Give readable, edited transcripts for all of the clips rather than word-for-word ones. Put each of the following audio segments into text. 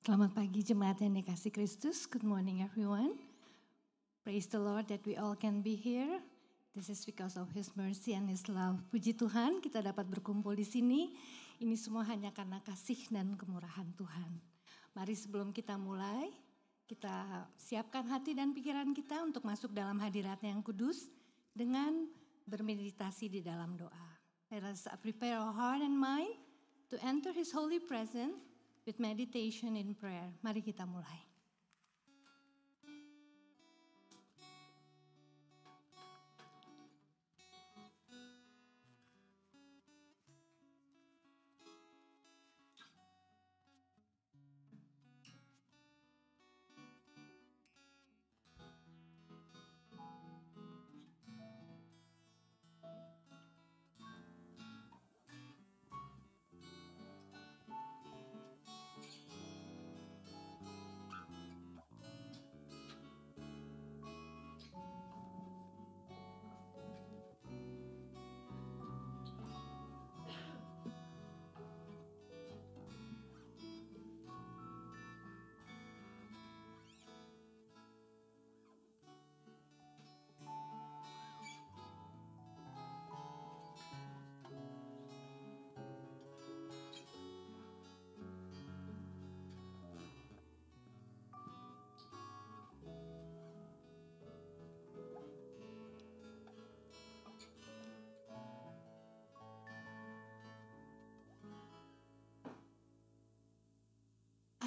Selamat pagi jemaat yang dikasih Kristus. Good morning everyone. Praise the Lord that we all can be here. This is because of His mercy and His love. Puji Tuhan kita dapat berkumpul di sini. Ini semua hanya karena kasih dan kemurahan Tuhan. Mari sebelum kita mulai, kita siapkan hati dan pikiran kita untuk masuk dalam hadirat-Nya yang kudus dengan bermeditasi di dalam doa. Let us prepare our heart and mind to enter His holy presence with meditation in prayer. Mari kita mulai.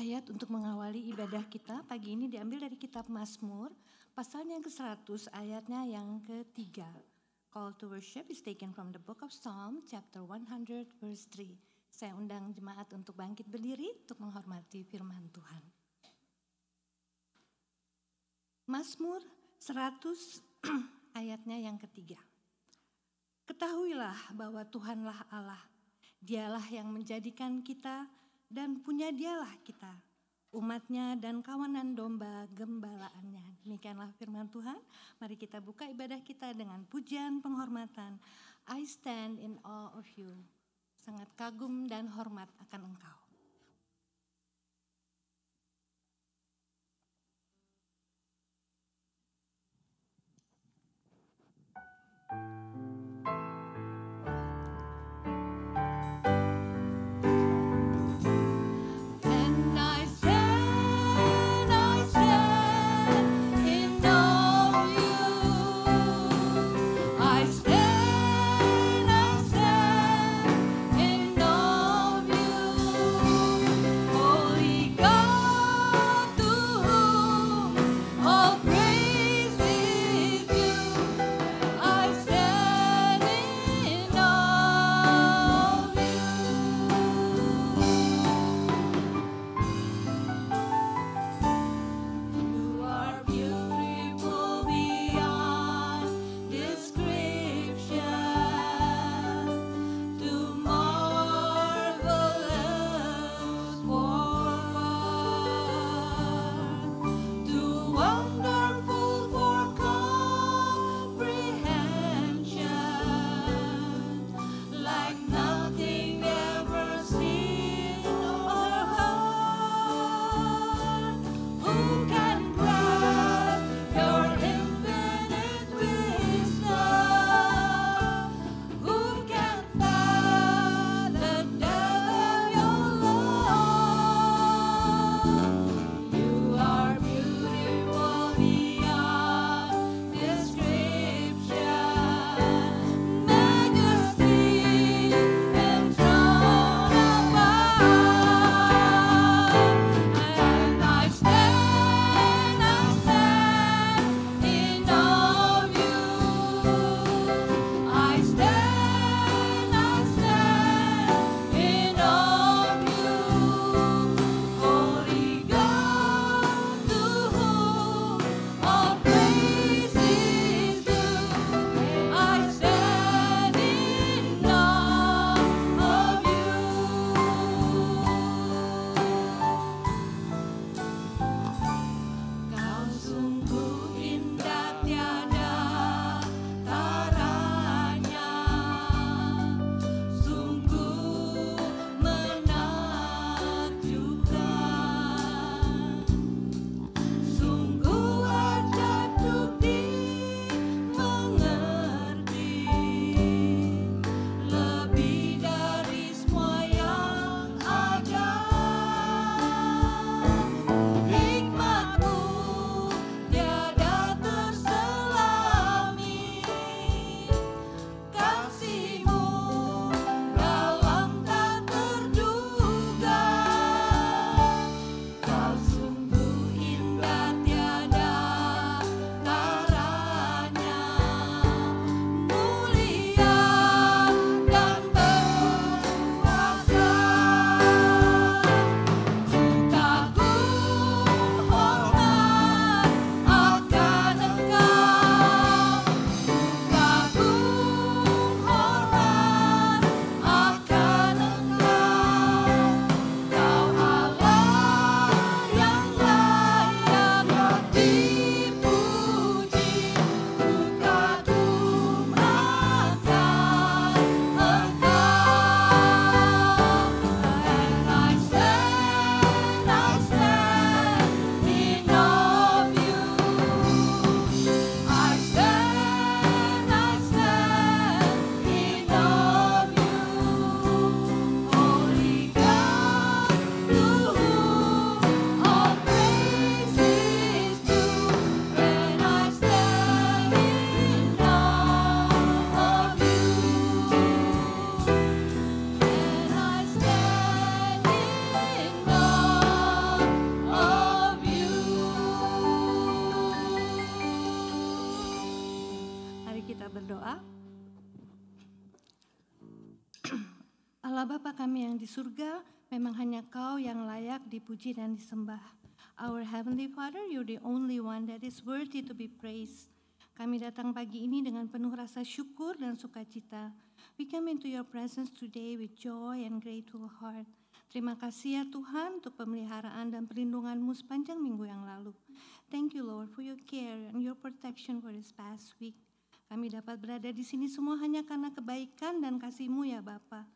Ayat untuk mengawali ibadah kita pagi ini diambil dari kitab Mazmur, pasalnya yang ke-100, ayatnya yang ke-3. Call to worship is taken from the book of Psalm, chapter 100, verse 3. Saya undang jemaat untuk bangkit berdiri untuk menghormati firman Tuhan. Mazmur 100, ayatnya yang ke-3. Ketahuilah bahwa Tuhanlah Allah, Dialah yang menjadikan kita dan punya Dialah kita, umatnya dan kawanan domba gembalaannya. Demikianlah firman Tuhan. Mari kita buka ibadah kita dengan pujian penghormatan. I stand in awe of you. Sangat kagum dan hormat akan Engkau. You Allah Bapa kami yang di surga, memang hanya Kau yang layak dipuji dan disembah. Our Heavenly Father, You're the only one that is worthy to be praised. Kami datang pagi ini dengan penuh rasa syukur dan sukacita. We come into Your presence today with joy and grateful heart. Terima kasih ya Tuhan untuk pemeliharaan dan perlindungan-Mu sepanjang minggu yang lalu. Thank you Lord for Your care and Your protection for this past week. Kami dapat berada di sini semua hanya karena kebaikan dan kasih-Mu ya Bapa.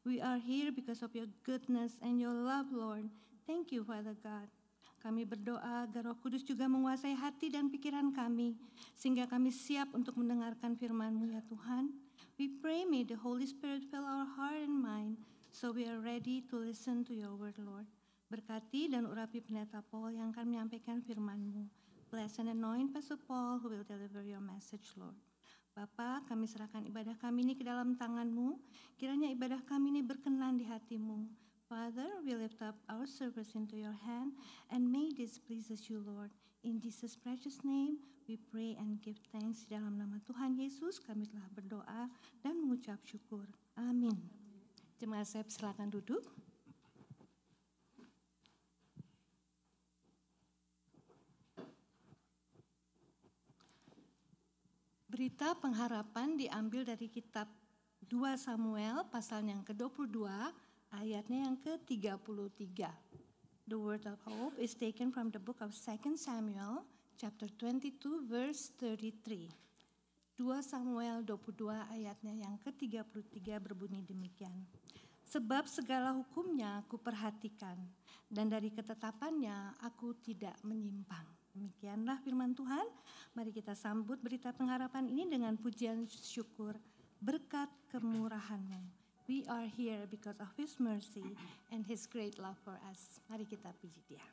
We are here because of Your goodness and Your love Lord. Thank you Father God. Kami berdoa agar Roh Kudus juga menguasai hati dan pikiran kami, sehingga kami siap untuk mendengarkan firman-Mu ya Tuhan. We pray may the Holy Spirit fill our heart and mind, so we are ready to listen to Your word Lord. Berkati dan urapi Pendeta Paul yang akan menyampaikan firman-Mu. Bless and anoint Pastor Paul who will deliver Your message Lord. Bapa, kami serahkan ibadah kami ini ke dalam tangan-Mu. Kiranya ibadah kami ini berkenan di hati-Mu. Father, we lift up our service into Your hand and may this pleases You, Lord. In Jesus' precious name, we pray and give thanks. Dalam nama Tuhan Yesus, kami telah berdoa dan mengucap syukur. Amin. Jemaat saya silakan duduk. Berita pengharapan diambil dari kitab 2 Samuel pasal yang ke-22 ayatnya yang ke-33. The word of hope is taken from the book of 2 Samuel chapter 22 verse 33. 2 Samuel 22 ayatnya yang ke-33 berbunyi demikian. Sebab segala hukumnya aku perhatikan dan dari ketetapannya aku tidak menyimpang. Demikianlah firman Tuhan. Mari kita sambut berita pengharapan ini dengan pujian syukur berkat kemurahan-Mu. We are here because of His mercy and His great love for us. Mari kita puji Dia.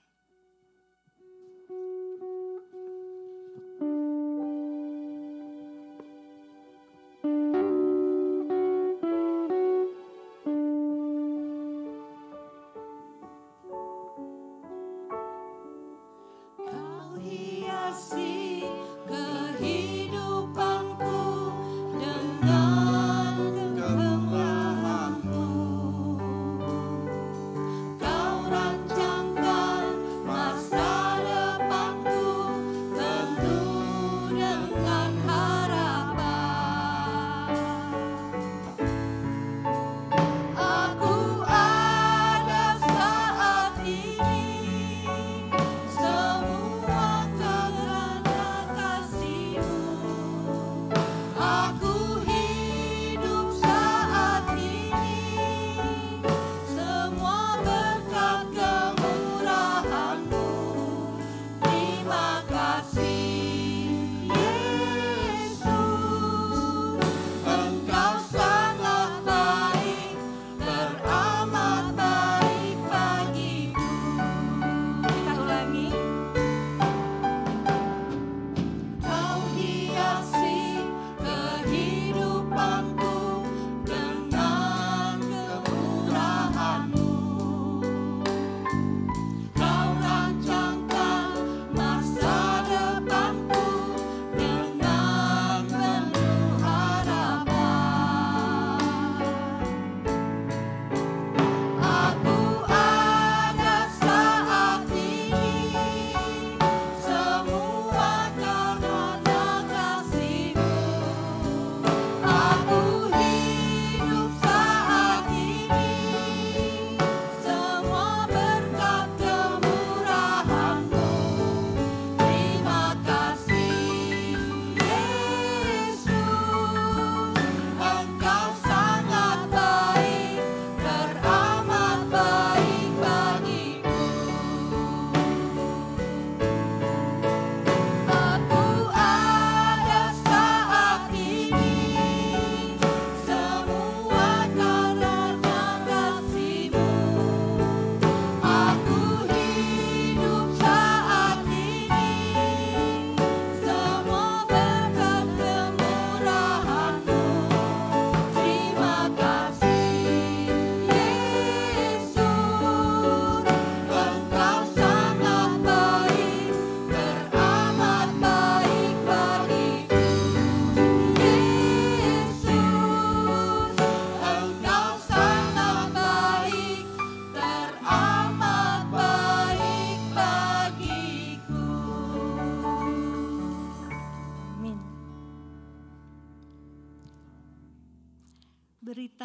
Kau rancangkan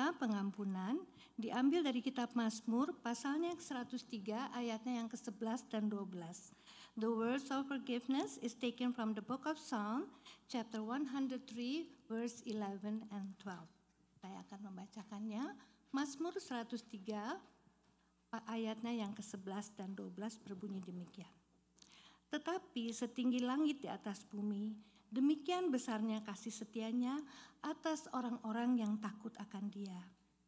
kita pengampunan diambil dari kitab Mazmur pasalnya 103 ayatnya yang ke-11 dan 12. The words of forgiveness is taken from the book of Psalm chapter 103 verse 11 and 12. Saya akan membacakannya. Mazmur 103 ayatnya yang ke-11 dan 12 berbunyi demikian. Tetapi setinggi langit di atas bumi, demikian besarnya kasih setianya atas orang-orang yang takut akan Dia.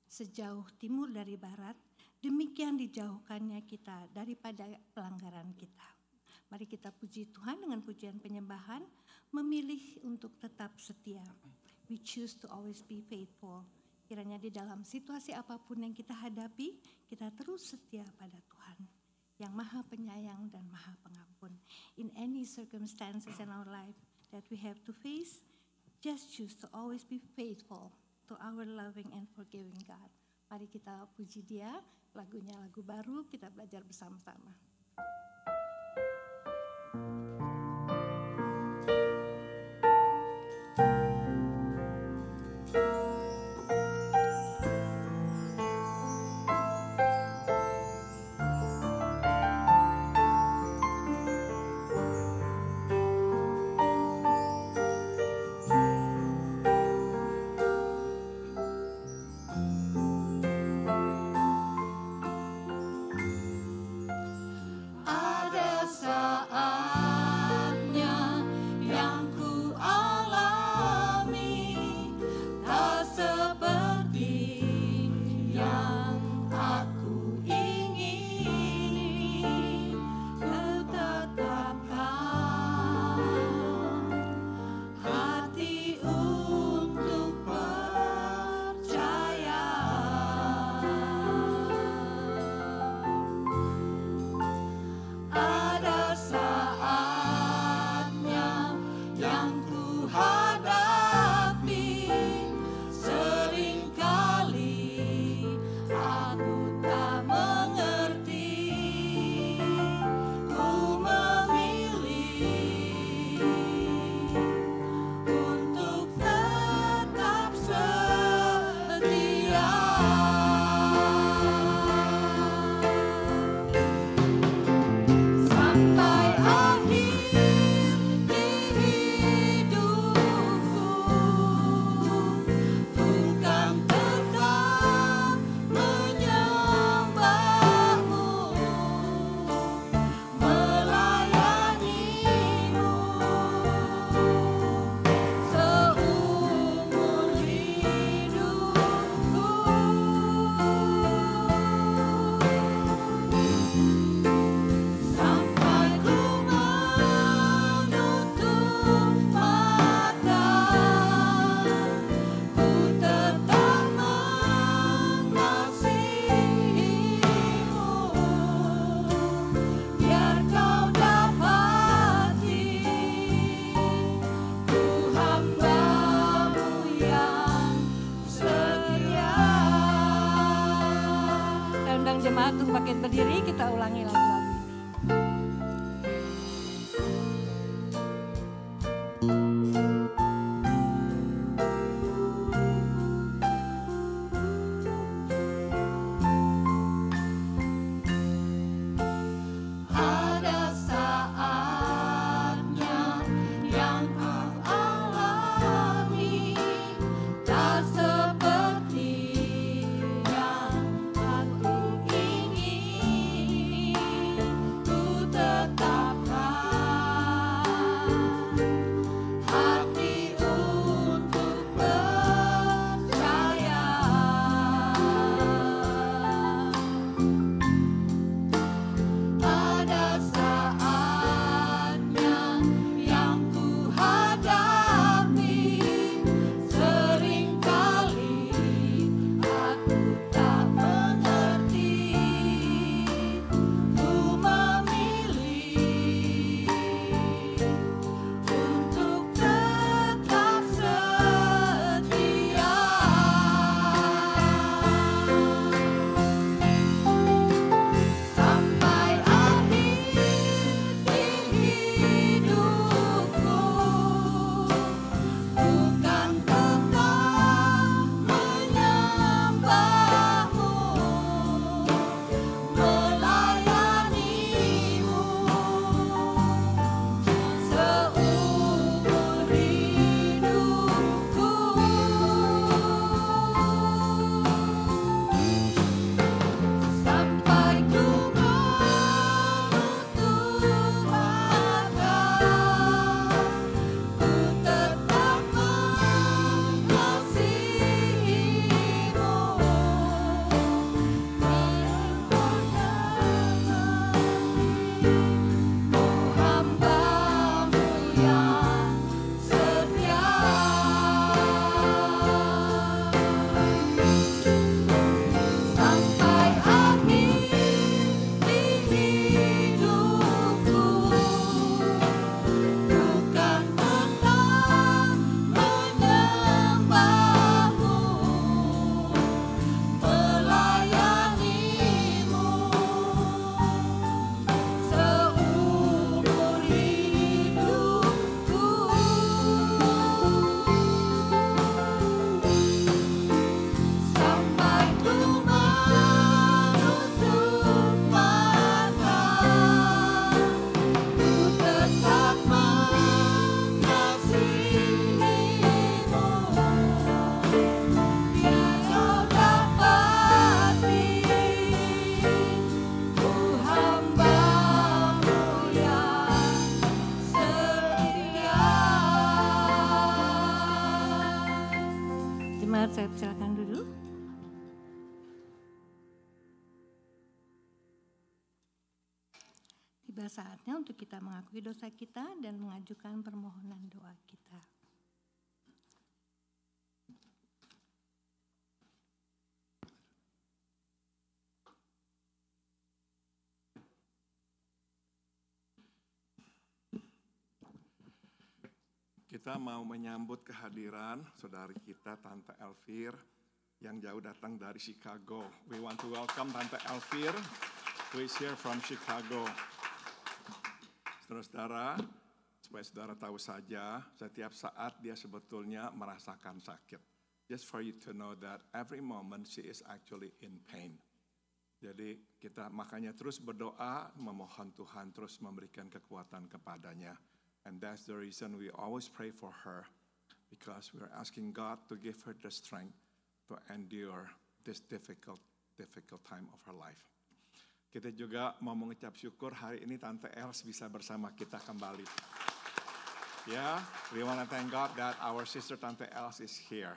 Sejauh timur dari barat, demikian dijauhkannya kita daripada pelanggaran kita. Mari kita puji Tuhan dengan pujian penyembahan, memilih untuk tetap setia. We choose to always be faithful. Kiranya di dalam situasi apapun yang kita hadapi, kita terus setia pada Tuhan yang Maha Penyayang dan Maha Pengampun. In any circumstances in our life that we have to face, just choose to always be faithful to our loving and forgiving God. Mari kita puji Dia, lagunya lagu baru, kita belajar bersama-sama. Untuk bangkit berdiri, kita ulangi lagu-lagu ini. Tiba saatnya untuk kita mengakui dosa kita dan mengajukan permohonan doa kita. Kita mau menyambut kehadiran saudari kita, Tante Elvir, yang jauh datang dari Chicago. We want to welcome Tante Elvir, who is here from Chicago. Saudara-saudara, supaya saudara tahu saja, setiap saat dia sebetulnya merasakan sakit. Just for you to know that every moment she is actually in pain. Jadi kita makanya terus berdoa, memohon Tuhan terus memberikan kekuatan kepadanya. And that's the reason we always pray for her, because we're asking God to give her the strength to endure this difficult time of her life. Kita juga mau mengucap syukur hari ini Tante Els bisa bersama kita kembali. Yeah, we want to thank God that our sister Tante Els is here.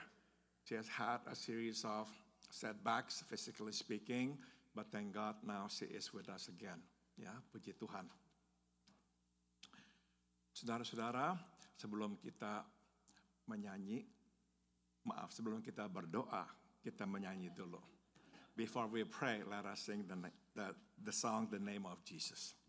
She has had a series of setbacks, physically speaking, but thank God now she is with us again. Ya, puji Tuhan. Saudara-saudara, sebelum kita berdoa, kita menyanyi dulu. Before we pray, let us sing the song, The Name of Jesus.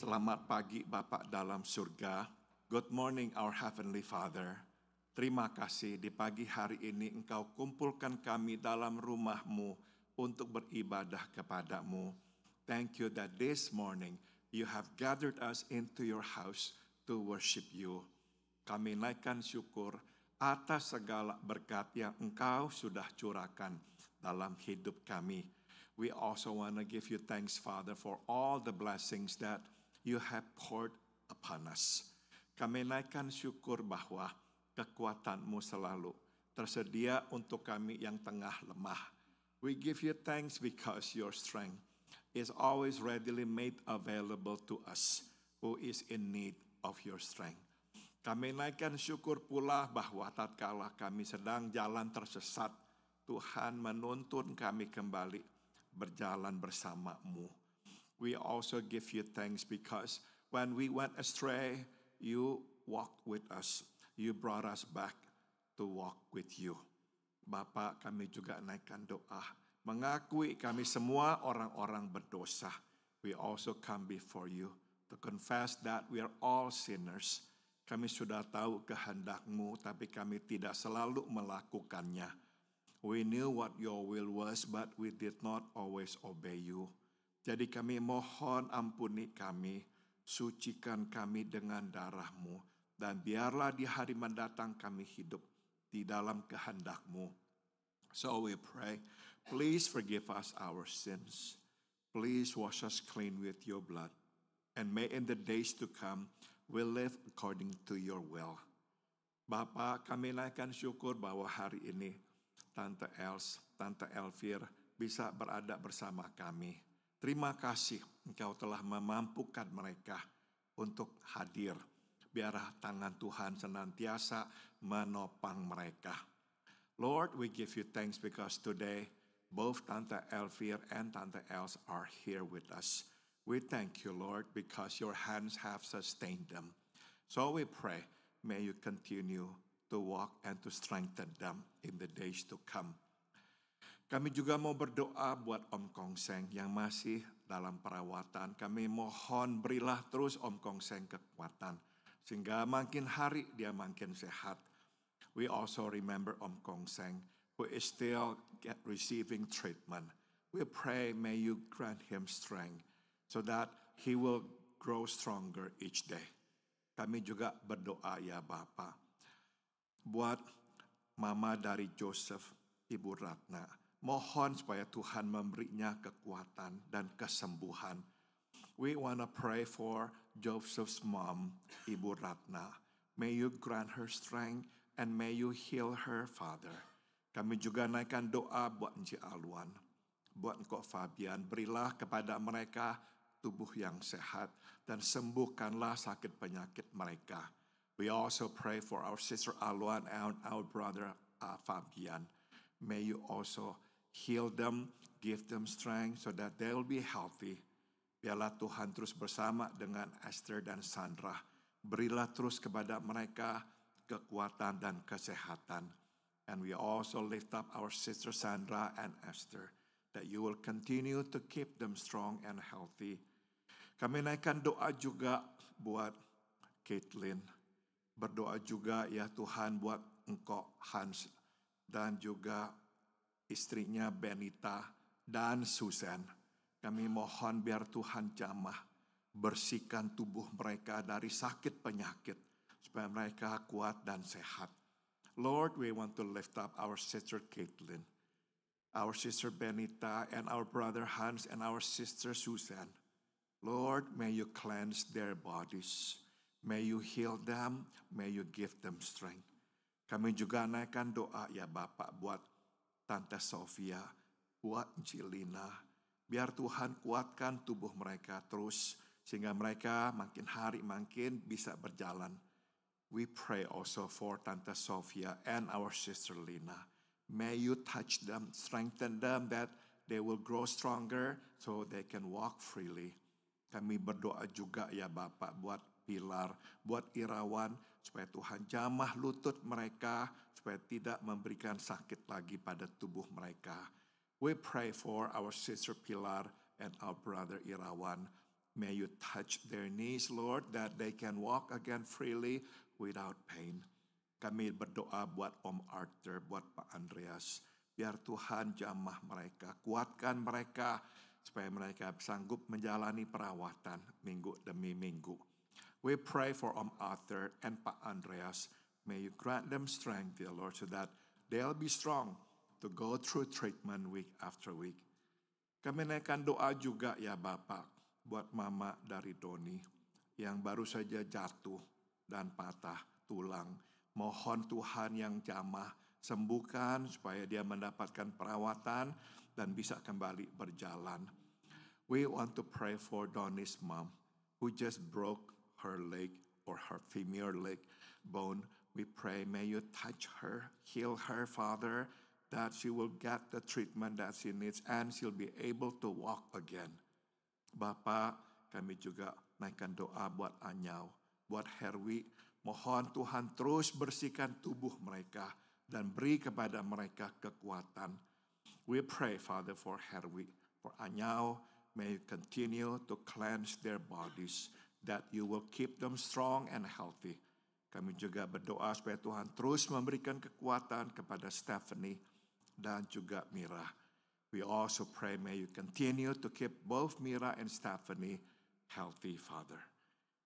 Selamat pagi Bapa dalam surga. Good morning our Heavenly Father. Terima kasih di pagi hari ini Engkau kumpulkan kami dalam rumah-Mu untuk beribadah kepadamu. Thank you that this morning you have gathered us into your house to worship you. Kami naikkan syukur atas segala berkat yang Engkau sudah curahkan dalam hidup kami. We also want to give you thanks, Father, for all the blessings that you have poured upon us. Kami naikkan syukur bahwa kekuatan-Mu selalu tersedia untuk kami yang tengah lemah. We give you thanks because your strength is always readily made available to us who is in need of your strength. Kami naikkan syukur pula bahwa tatkala kami sedang jalan tersesat, Tuhan menuntun kami kembali berjalan bersama-Mu. We also give you thanks because when we went astray, you walked with us. You brought us back to walk with you. Bapak, kami juga naikkan doa. Mengakui kami semua orang-orang berdosa. We also come before you to confess that we are all sinners. Kami sudah tahu kehendak-Mu, tapi kami tidak selalu melakukannya. We knew what your will was, but we did not always obey you. Jadi kami mohon ampuni kami, sucikan kami dengan darah-Mu, dan biarlah di hari mendatang kami hidup di dalam kehendak-Mu. So we pray, please forgive us our sins. Please wash us clean with your blood. And may in the days to come, we live according to your will. Bapa, kami naikkan syukur bahwa hari ini Tante Els, Tante Elvir bisa berada bersama kami. Terima kasih Engkau telah memampukan mereka untuk hadir. Biarlah tangan Tuhan senantiasa menopang mereka. Lord, we give you thanks because today both Tante Elvir and Tante Els are here with us. We thank you, Lord, because your hands have sustained them. So we pray, may you continue to walk and to strengthen them in the days to come. Kami juga mau berdoa buat Om Kong Seng yang masih dalam perawatan. Kami mohon berilah terus Om Kong Seng kekuatan, sehingga makin hari dia makin sehat. We also remember Om Kong Seng, who is still receiving treatment. We pray, may you grant him strength so that he will grow stronger each day. Kami juga berdoa ya Bapa, buat mama dari Joseph, Ibu Ratna. Mohon supaya Tuhan memberinya kekuatan dan kesembuhan. We want to pray for Joseph's mom, Ibu Ratna. May you grant her strength and may you heal her, Father. Kami juga naikkan doa buat Encik Alwan, buat Engkau Fabian. Berilah kepada mereka tubuh yang sehat dan sembuhkanlah sakit penyakit mereka. We also pray for our sister Alwan and our brother Fabian. May you also heal them, give them strength so that they will be healthy. Biarlah Tuhan terus bersama dengan Esther dan Sandra. Berilah terus kepada mereka kekuatan dan kesehatan. And we also lift up our sister Sandra and Esther, that you will continue to keep them strong and healthy. Kami naikkan doa juga buat Caitlin. Berdoa juga ya Tuhan buat Engkau Hans dan juga istrinya Benita dan Susan. Kami mohon biar Tuhan jamah bersihkan tubuh mereka dari sakit penyakit supaya mereka kuat dan sehat. Lord, we want to lift up our sister Caitlin, our sister Benita, and our brother Hans and our sister Susan. Lord, may you cleanse their bodies. May you heal them. May you give them strength. Kami juga naikkan doa ya Bapak buat Tante Sofia, buat Cilina. Biar Tuhan kuatkan tubuh mereka terus sehingga mereka makin hari makin bisa berjalan. We pray also for Tante Sofia and our sister Lina. May you touch them, strengthen them that they will grow stronger so they can walk freely. Kami berdoa juga ya Bapak buat Pilar, buat Irawan, supaya Tuhan jamah lutut mereka, supaya tidak memberikan sakit lagi pada tubuh mereka. We pray for our sister Pilar and our brother Irawan. May you touch their knees, Lord, that they can walk again freely without pain. Kami berdoa buat Om Arthur, buat Pak Andreas. Biar Tuhan jamah mereka, kuatkan mereka, supaya mereka sanggup menjalani perawatan minggu demi minggu. We pray for Om Arthur and Pak Andreas. May you grant them strength, dear Lord, so that they'll be strong to go through treatment week after week. Kami naikkan doa juga ya Bapak buat mama dari Doni yang baru saja jatuh dan patah tulang. Mohon Tuhan yang jamah sembuhkan supaya dia mendapatkan perawatan dan bisa kembali berjalan. We want to pray for Doni's mom who just broke her leg or her femur leg bone. We pray, may you touch her, heal her, Father. that she will get the treatment that she needs and she'll be able to walk again. Bapak, kami juga naikkan doa buat Anyau, buat Herwi. Mohon Tuhan terus bersihkan tubuh mereka dan beri kepada mereka kekuatan. We pray, Father, for Herwi, for Anyau. May you continue to cleanse their bodies, that you will keep them strong and healthy. Kami juga berdoa supaya Tuhan terus memberikan kekuatan kepada Stephanie dan juga Mira. We also pray, may you continue to keep both Mira and Stephanie healthy, Father.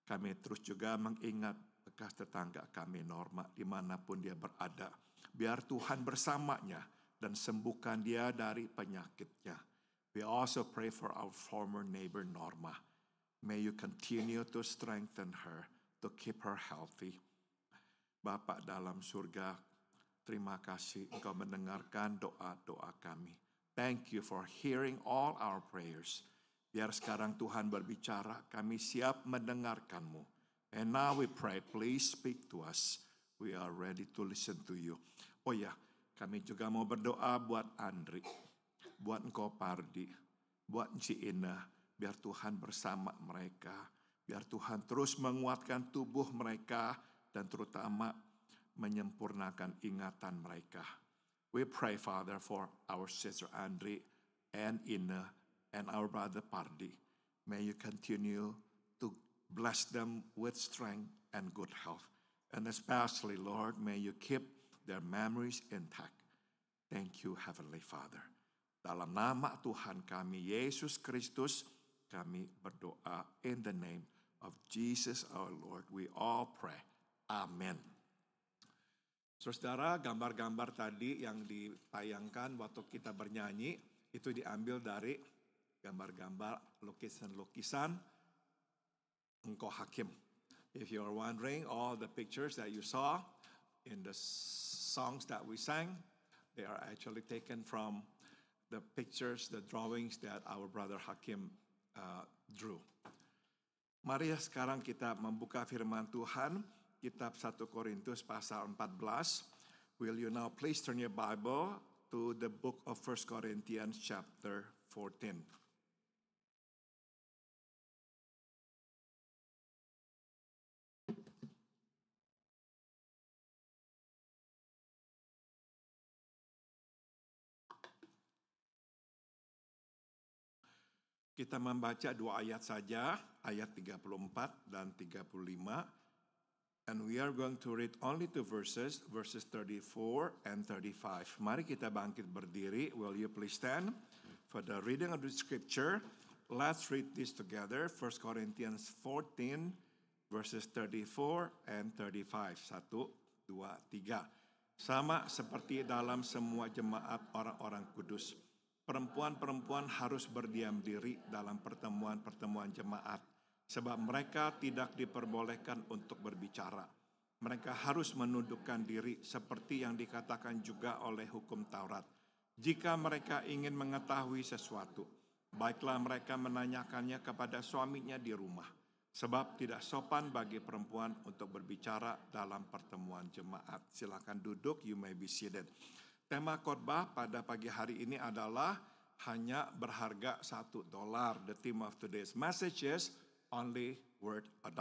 Kami terus juga mengingat bekas tetangga kami Norma dimanapun dia berada. Biar Tuhan bersamanya dan sembuhkan dia dari penyakitnya. We also pray for our former neighbor Norma. May you continue to strengthen her, to keep her healthy. Bapa dalam surga, terima kasih Engkau mendengarkan doa-doa kami. Thank you for hearing all our prayers. Biar sekarang Tuhan berbicara, kami siap mendengarkan-Mu. And now we pray, please speak to us. We are ready to listen to you. Oh ya, kami juga mau berdoa buat Andri, buat Engkau Pardi, buat Ci Inah. Biar Tuhan bersama mereka. Biar Tuhan terus menguatkan tubuh mereka dan terutama menyempurnakan ingatan mereka. We pray, Father, for our sister Andri and Ina and our brother Pardi. May you continue to bless them with strength and good health. And especially, Lord, may you keep their memories intact. Thank you, Heavenly Father. Dalam nama Tuhan kami, Yesus Kristus, kami berdoa in the name of Jesus our Lord. We all pray. Amen. Saudara, gambar-gambar tadi yang ditayangkan waktu kita bernyanyi, itu diambil dari gambar-gambar lukisan-lukisan Engkau Hakim. If you are wondering, all the pictures that you saw in the songs that we sang, they are actually taken from the pictures, the drawings that our brother Hakim drew. Mari sekarang kita membuka firman Tuhan, kitab 1 Korintus pasal 14. Will you now please turn your Bible to the book of 1 Corinthians chapter 14. Kita membaca dua ayat saja, ayat 34 dan 35. And we are going to read only two verses, verses 34 and 35. Mari kita bangkit berdiri. Will you please stand for the reading of the scripture? Let's read this together. 1 Corinthians 14, verses 34 and 35. 1, 2, 3. Sama seperti dalam semua jemaat orang-orang kudus. Perempuan-perempuan harus berdiam diri dalam pertemuan-pertemuan jemaat, sebab mereka tidak diperbolehkan untuk berbicara. Mereka harus menundukkan diri seperti yang dikatakan juga oleh hukum Taurat. Jika mereka ingin mengetahui sesuatu, baiklah mereka menanyakannya kepada suaminya di rumah, sebab tidak sopan bagi perempuan untuk berbicara dalam pertemuan jemaat. Silakan duduk, you may be seated. Tema khotbah pada pagi hari ini adalah hanya berharga $1. The theme of today's message is only worth $1.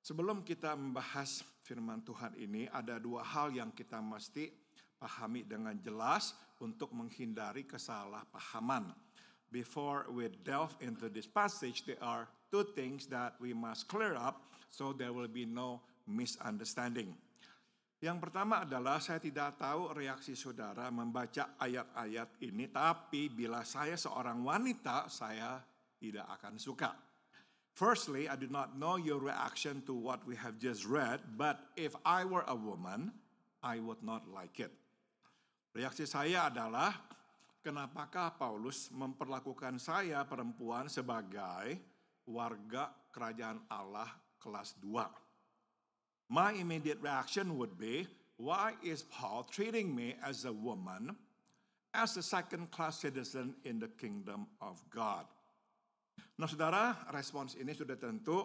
Sebelum kita membahas firman Tuhan ini, ada dua hal yang kita mesti pahami dengan jelas untuk menghindari kesalahpahaman. Before we delve into this passage, there are two things that we must clear up so there will be no misunderstanding. Yang pertama adalah saya tidak tahu reaksi saudara membaca ayat-ayat ini, tapi bila saya seorang wanita, saya tidak akan suka. Firstly, I do not know your reaction to what we have just read, but if I were a woman, I would not like it. Reaksi saya adalah, kenapakah Paulus memperlakukan saya perempuan sebagai warga kerajaan Allah kelas 2? My immediate reaction would be, why is Paul treating me as a woman, as a second-class citizen in the kingdom of God? Nah saudara, respons ini sudah tentu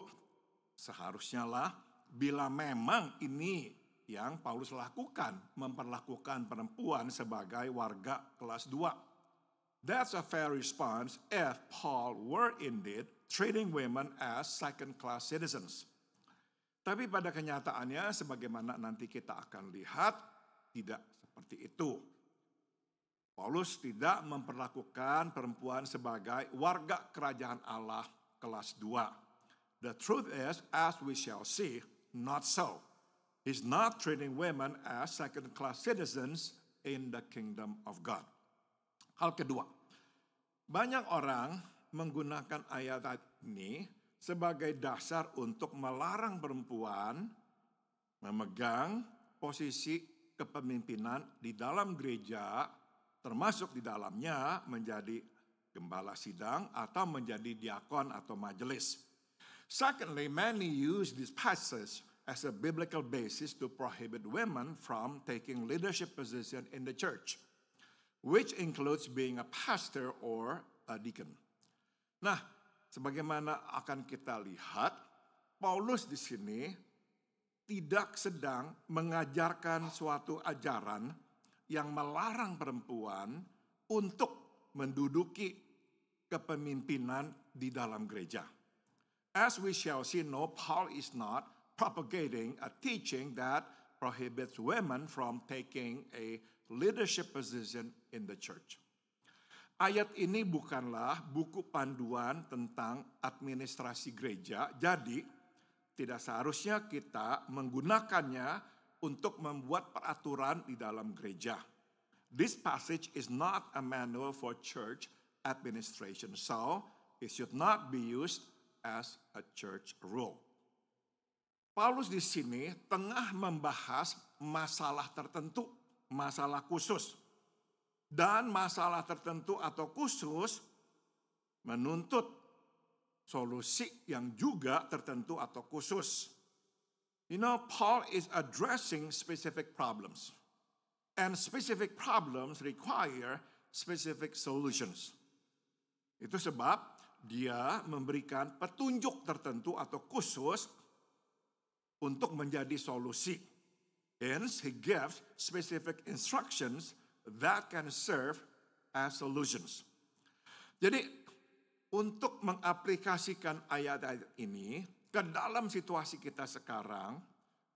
seharusnya lah, bila memang ini yang Paulus lakukan, memperlakukan perempuan sebagai warga kelas 2. That's a fair response if Paul were indeed treating women as second-class citizens. Tapi pada kenyataannya, sebagaimana nanti kita akan lihat, tidak seperti itu. Paulus tidak memperlakukan perempuan sebagai warga kerajaan Allah kelas 2. The truth is, as we shall see, not so. He's not treating women as second-class citizens in the kingdom of God. Hal kedua, banyak orang menggunakan ayat ini sebagai dasar untuk melarang perempuan memegang posisi kepemimpinan di dalam gereja, termasuk di dalamnya menjadi gembala sidang atau menjadi diakon atau majelis. Secondly, many use this passage as a biblical basis to prohibit women from taking leadership position in the church, which includes being a pastor or a deacon. Nah, sebagaimana akan kita lihat, Paulus di sini tidak sedang mengajarkan suatu ajaran yang melarang perempuan untuk menduduki kepemimpinan di dalam gereja. As we shall see, no, Paul is not propagating a teaching that prohibits women from taking a leadership position in the church. Ayat ini bukanlah buku panduan tentang administrasi gereja, jadi tidak seharusnya kita menggunakannya untuk membuat peraturan di dalam gereja. This passage is not a manual for church administration, so it should not be used as a church rule. Paulus di sini tengah membahas masalah tertentu, masalah khusus. Dan masalah tertentu atau khusus menuntut solusi yang juga tertentu atau khusus. You know, Paul is addressing specific problems. And specific problems require specific solutions. Itu sebab dia memberikan petunjuk tertentu atau khusus untuk menjadi solusi. Hence, he gives specific instructions that can serve as solutions. Jadi, untuk mengaplikasikan ayat-ayat ini ke dalam situasi kita sekarang,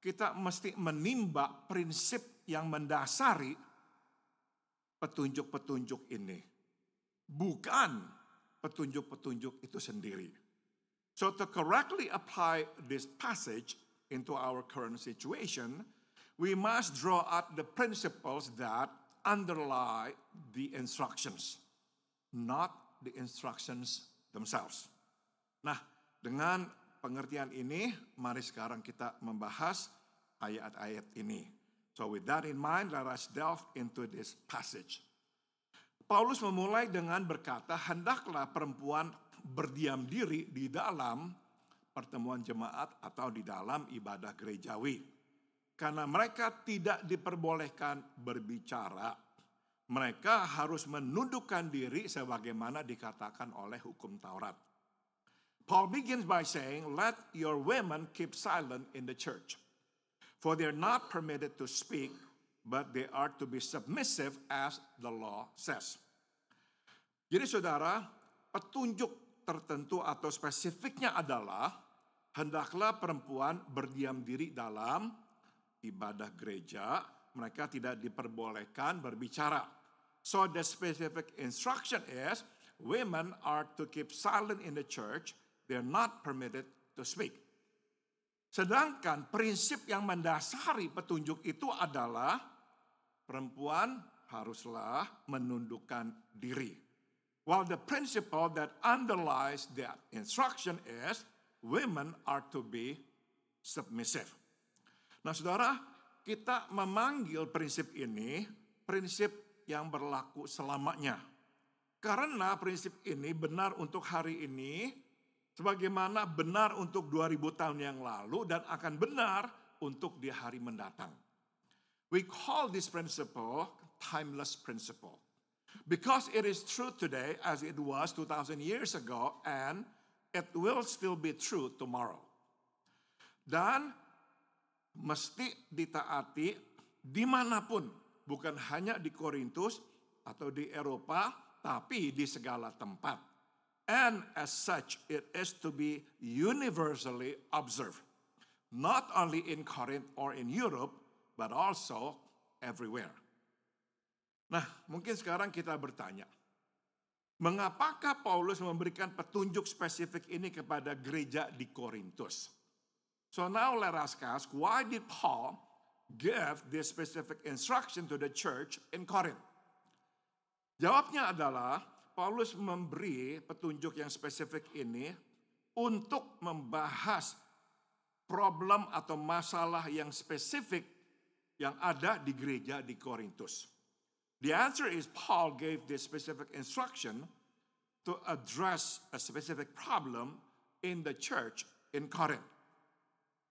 kita mesti menimba prinsip yang mendasari petunjuk-petunjuk ini. Bukan petunjuk-petunjuk itu sendiri. So to correctly apply this passage into our current situation, we must draw out the principles that underlie the instructions, not the instructions themselves. Nah, dengan pengertian ini, mari sekarang kita membahas ayat-ayat ini. So with that in mind, let us delve into this passage. Paulus memulai dengan berkata, hendaklah perempuan berdiam diri di dalam pertemuan jemaat atau di dalam ibadah gerejawi. Karena mereka tidak diperbolehkan berbicara. Mereka harus menundukkan diri sebagaimana dikatakan oleh hukum Taurat. Paul begins by saying, let your women keep silent in the church. For they are not permitted to speak, but they are to be submissive as the law says. Jadi saudara, petunjuk tertentu atau spesifiknya adalah, hendaklah perempuan berdiam diri dalam ibadah gereja, mereka tidak diperbolehkan berbicara. So the specific instruction is, women are to keep silent in the church, they are not permitted to speak. Sedangkan prinsip yang mendasari petunjuk itu adalah, perempuan haruslah menundukkan diri. While the principle that underlies that instruction is, women are to be submissive. Nah saudara, kita memanggil prinsip ini prinsip yang berlaku selamanya. Karena prinsip ini benar untuk hari ini, sebagaimana benar untuk 2000 tahun yang lalu dan akan benar untuk di hari mendatang. We call this principle timeless principle. Because it is true today as it was 2000 years ago and it will still be true tomorrow. Dan mesti ditaati dimanapun, bukan hanya di Korintus atau di Eropa, tapi di segala tempat. And as such, it is to be universally observed, not only in Corinth or in Europe, but also everywhere. Nah, mungkin sekarang kita bertanya, mengapakah Paulus memberikan petunjuk spesifik ini kepada gereja di Korintus? So now let us ask, why did Paul give this specific instruction to the church in Corinth? Jawabnya adalah, Paulus memberi petunjuk yang spesifik ini untuk membahas problem atau masalah yang spesifik yang ada di gereja di Korintus. The answer is Paul gave this specific instruction to address a specific problem in the church in Corinth.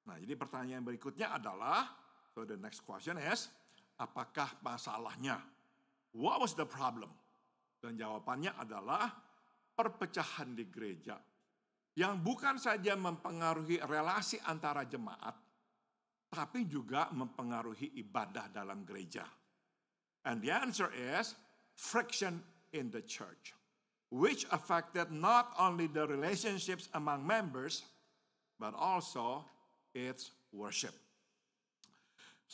Nah, jadi pertanyaan berikutnya adalah, so the next question is, apakah masalahnya? What was the problem? Dan jawabannya adalah perpecahan di gereja yang bukan saja mempengaruhi relasi antara jemaat, tapi juga mempengaruhi ibadah dalam gereja. And the answer is friction in the church, which affected not only the relationships among members, but also its worship.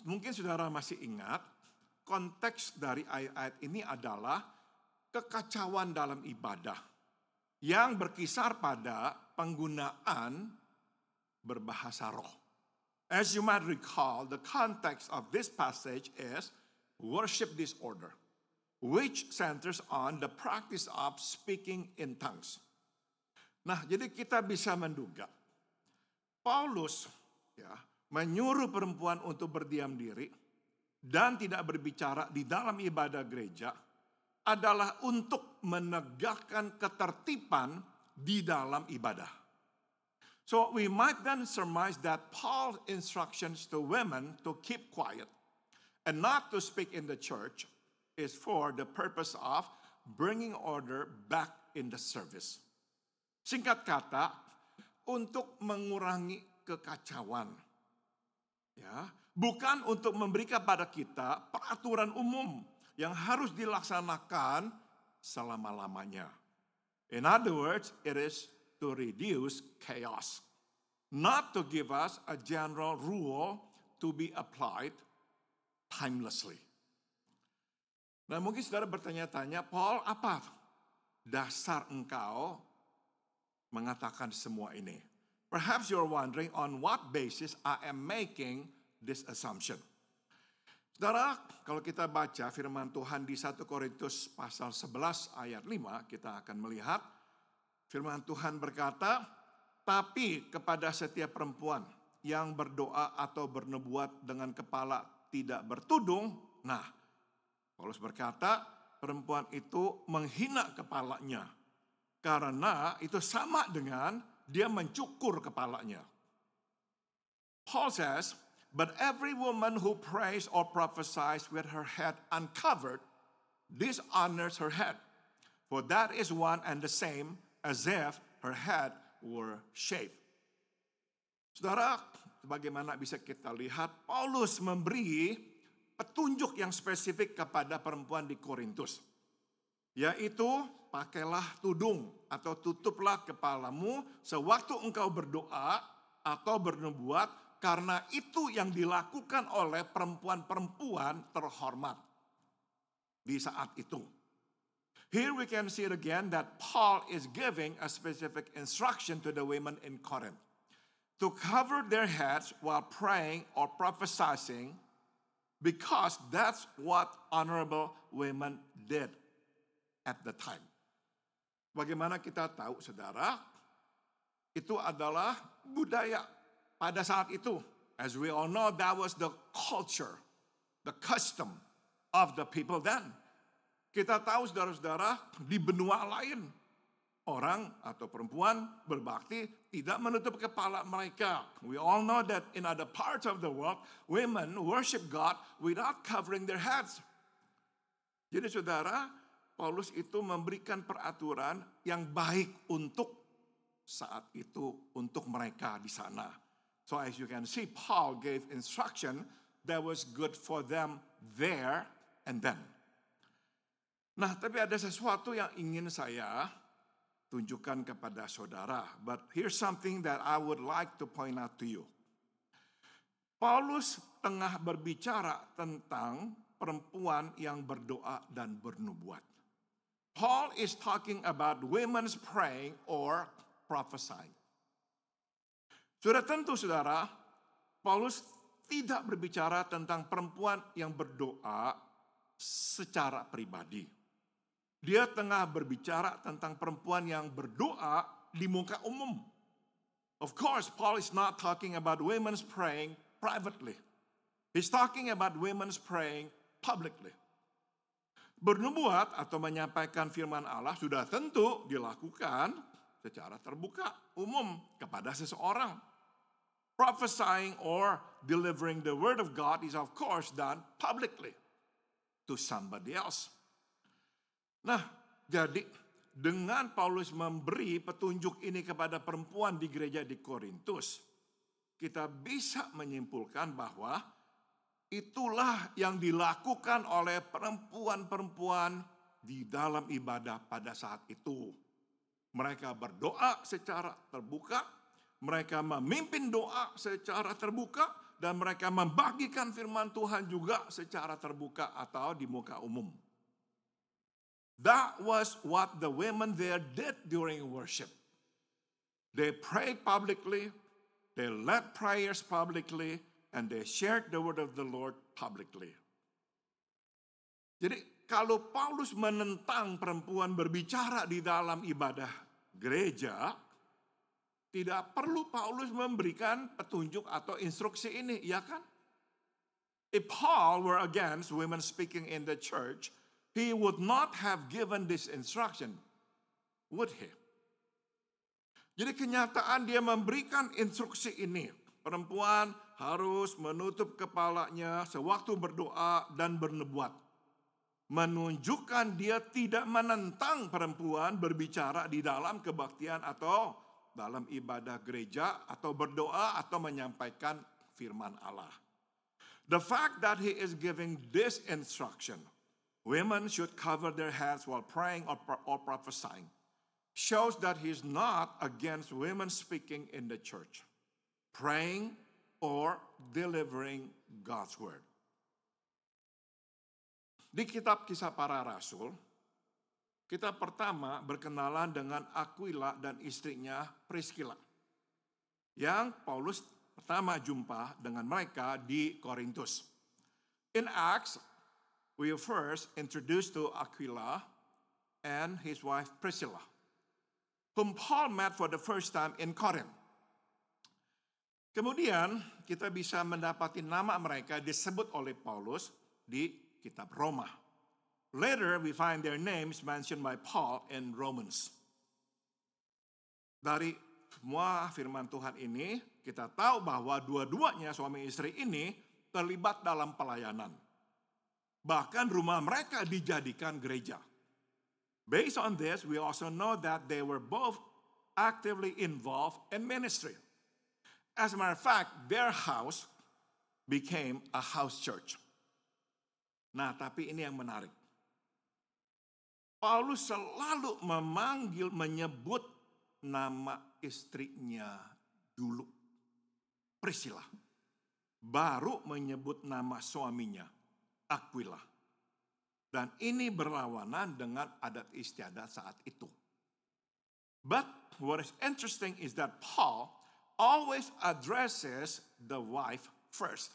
Mungkin saudara masih ingat, konteks dari ayat-ayat ini adalah kekacauan dalam ibadah yang berkisar pada penggunaan berbahasa roh. As you might recall, the context of this passage is worship disorder, which centers on the practice of speaking in tongues. Nah, jadi kita bisa menduga Paulus menyuruh perempuan untuk berdiam diri dan tidak berbicara di dalam ibadah gereja adalah untuk menegakkan ketertiban di dalam ibadah. So we might then surmise that Paul's instructions to women to keep quiet and not to speak in the church is for the purpose of bringing order back in the service. Singkat kata, untuk mengurangi kekacauan. Ya, bukan untuk memberikan pada kita peraturan umum yang harus dilaksanakan selama-lamanya. In other words, it is to reduce chaos, not to give us a general rule to be applied timelessly. Nah, mungkin saudara bertanya-tanya, Paul, apa dasar engkau mengatakan semua ini? Perhaps you're wondering on what basis I am making this assumption. Saudara, kalau kita baca firman Tuhan di 1 Korintus pasal 11 ayat 5, kita akan melihat firman Tuhan berkata, tapi kepada setiap perempuan yang berdoa atau bernubuat dengan kepala tidak bertudung, nah, Paulus berkata, perempuan itu menghina kepalanya, karena itu sama dengan dia mencukur kepalanya. Paul says, but every woman who prays or prophesies with her head uncovered dishonors her head, for that is one and the same as if her head were shaved. Saudara, sebagaimana bisa kita lihat, Paulus memberi petunjuk yang spesifik kepada perempuan di Korintus, yaitu pakailah tudung atau tutuplah kepalamu sewaktu engkau berdoa atau bernubuat, karena itu yang dilakukan oleh perempuan-perempuan terhormat di saat itu. Here we can see it again that Paul is giving a specific instruction to the women in Corinth to cover their heads while praying or prophesying, because that's what honorable women did at the time. Bagaimana kita tahu, saudara? Itu adalah budaya pada saat itu. As we all know, that was the culture, the custom of the people then. Kita tahu, saudara-saudara, di benua lain, orang atau perempuan berbakti tidak menutup kepala mereka. We all know that in other parts of the world, women worship God without covering their heads. Jadi saudara, Paulus itu memberikan peraturan yang baik untuk saat itu, untuk mereka di sana. So as you can see, Paul gave instruction that was good for them there and then. Nah, tapi ada sesuatu yang ingin saya tunjukkan kepada saudara. But here's something that I would like to point out to you. Paulus tengah berbicara tentang perempuan yang berdoa dan bernubuat. Paul is talking about women's praying or prophesying. Sudah tentu saudara, Paulus tidak berbicara tentang perempuan yang berdoa secara pribadi. Dia tengah berbicara tentang perempuan yang berdoa di muka umum. Of course, Paul is not talking about women's praying privately. He's talking about women's praying publicly. Bernubuat atau menyampaikan firman Allah sudah tentu dilakukan secara terbuka, umum kepada seseorang. Prophesying or delivering the word of God is of course done publicly to somebody else. Nah, jadi dengan Paulus memberi petunjuk ini kepada perempuan di gereja di Korintus, kita bisa menyimpulkan bahwa itulah yang dilakukan oleh perempuan-perempuan di dalam ibadah pada saat itu. Mereka berdoa secara terbuka, mereka memimpin doa secara terbuka, dan mereka membagikan firman Tuhan juga secara terbuka atau di muka umum. That was what the women there did during worship. They prayed publicly, they led prayers publicly, and they shared the word of the Lord publicly. Jadi kalau Paulus menentang perempuan berbicara di dalam ibadah gereja, tidak perlu Paulus memberikan petunjuk atau instruksi ini, ya kan? If Paul were against women speaking in the church, he would not have given this instruction, would he? Jadi kenyataan dia memberikan instruksi ini. Perempuan harus menutup kepalanya sewaktu berdoa dan bernubuat. Menunjukkan dia tidak menentang perempuan berbicara di dalam kebaktian atau dalam ibadah gereja atau berdoa atau menyampaikan firman Allah. The fact that he is giving this instruction, women should cover their heads while praying or prophesying, shows that he's not against women speaking in the church, praying or delivering God's word. Di kitab Kisah Para Rasul, kita pertama berkenalan dengan Aquila dan istrinya Priscilla, yang Paulus pertama jumpa dengan mereka di Korintus. In Acts, we are first introduced to Aquila and his wife Priscilla, whom Paul met for the first time in Corinth. Kemudian kita bisa mendapati nama mereka disebut oleh Paulus di kitab Roma. Later we find their names mentioned by Paul in Romans. Dari semua firman Tuhan ini kita tahu bahwa dua-duanya suami istri ini terlibat dalam pelayanan. Bahkan rumah mereka dijadikan gereja. Based on this, we also know that they were both actively involved in ministry. As a matter of fact, their house became a house church. Nah, tapi ini yang menarik. Paulus selalu menyebut nama istrinya dulu, Priscilla. Baru menyebut nama suaminya, Aquila. Dan ini berlawanan dengan adat istiadat saat itu. But what is interesting is that Paul always addresses the wife first,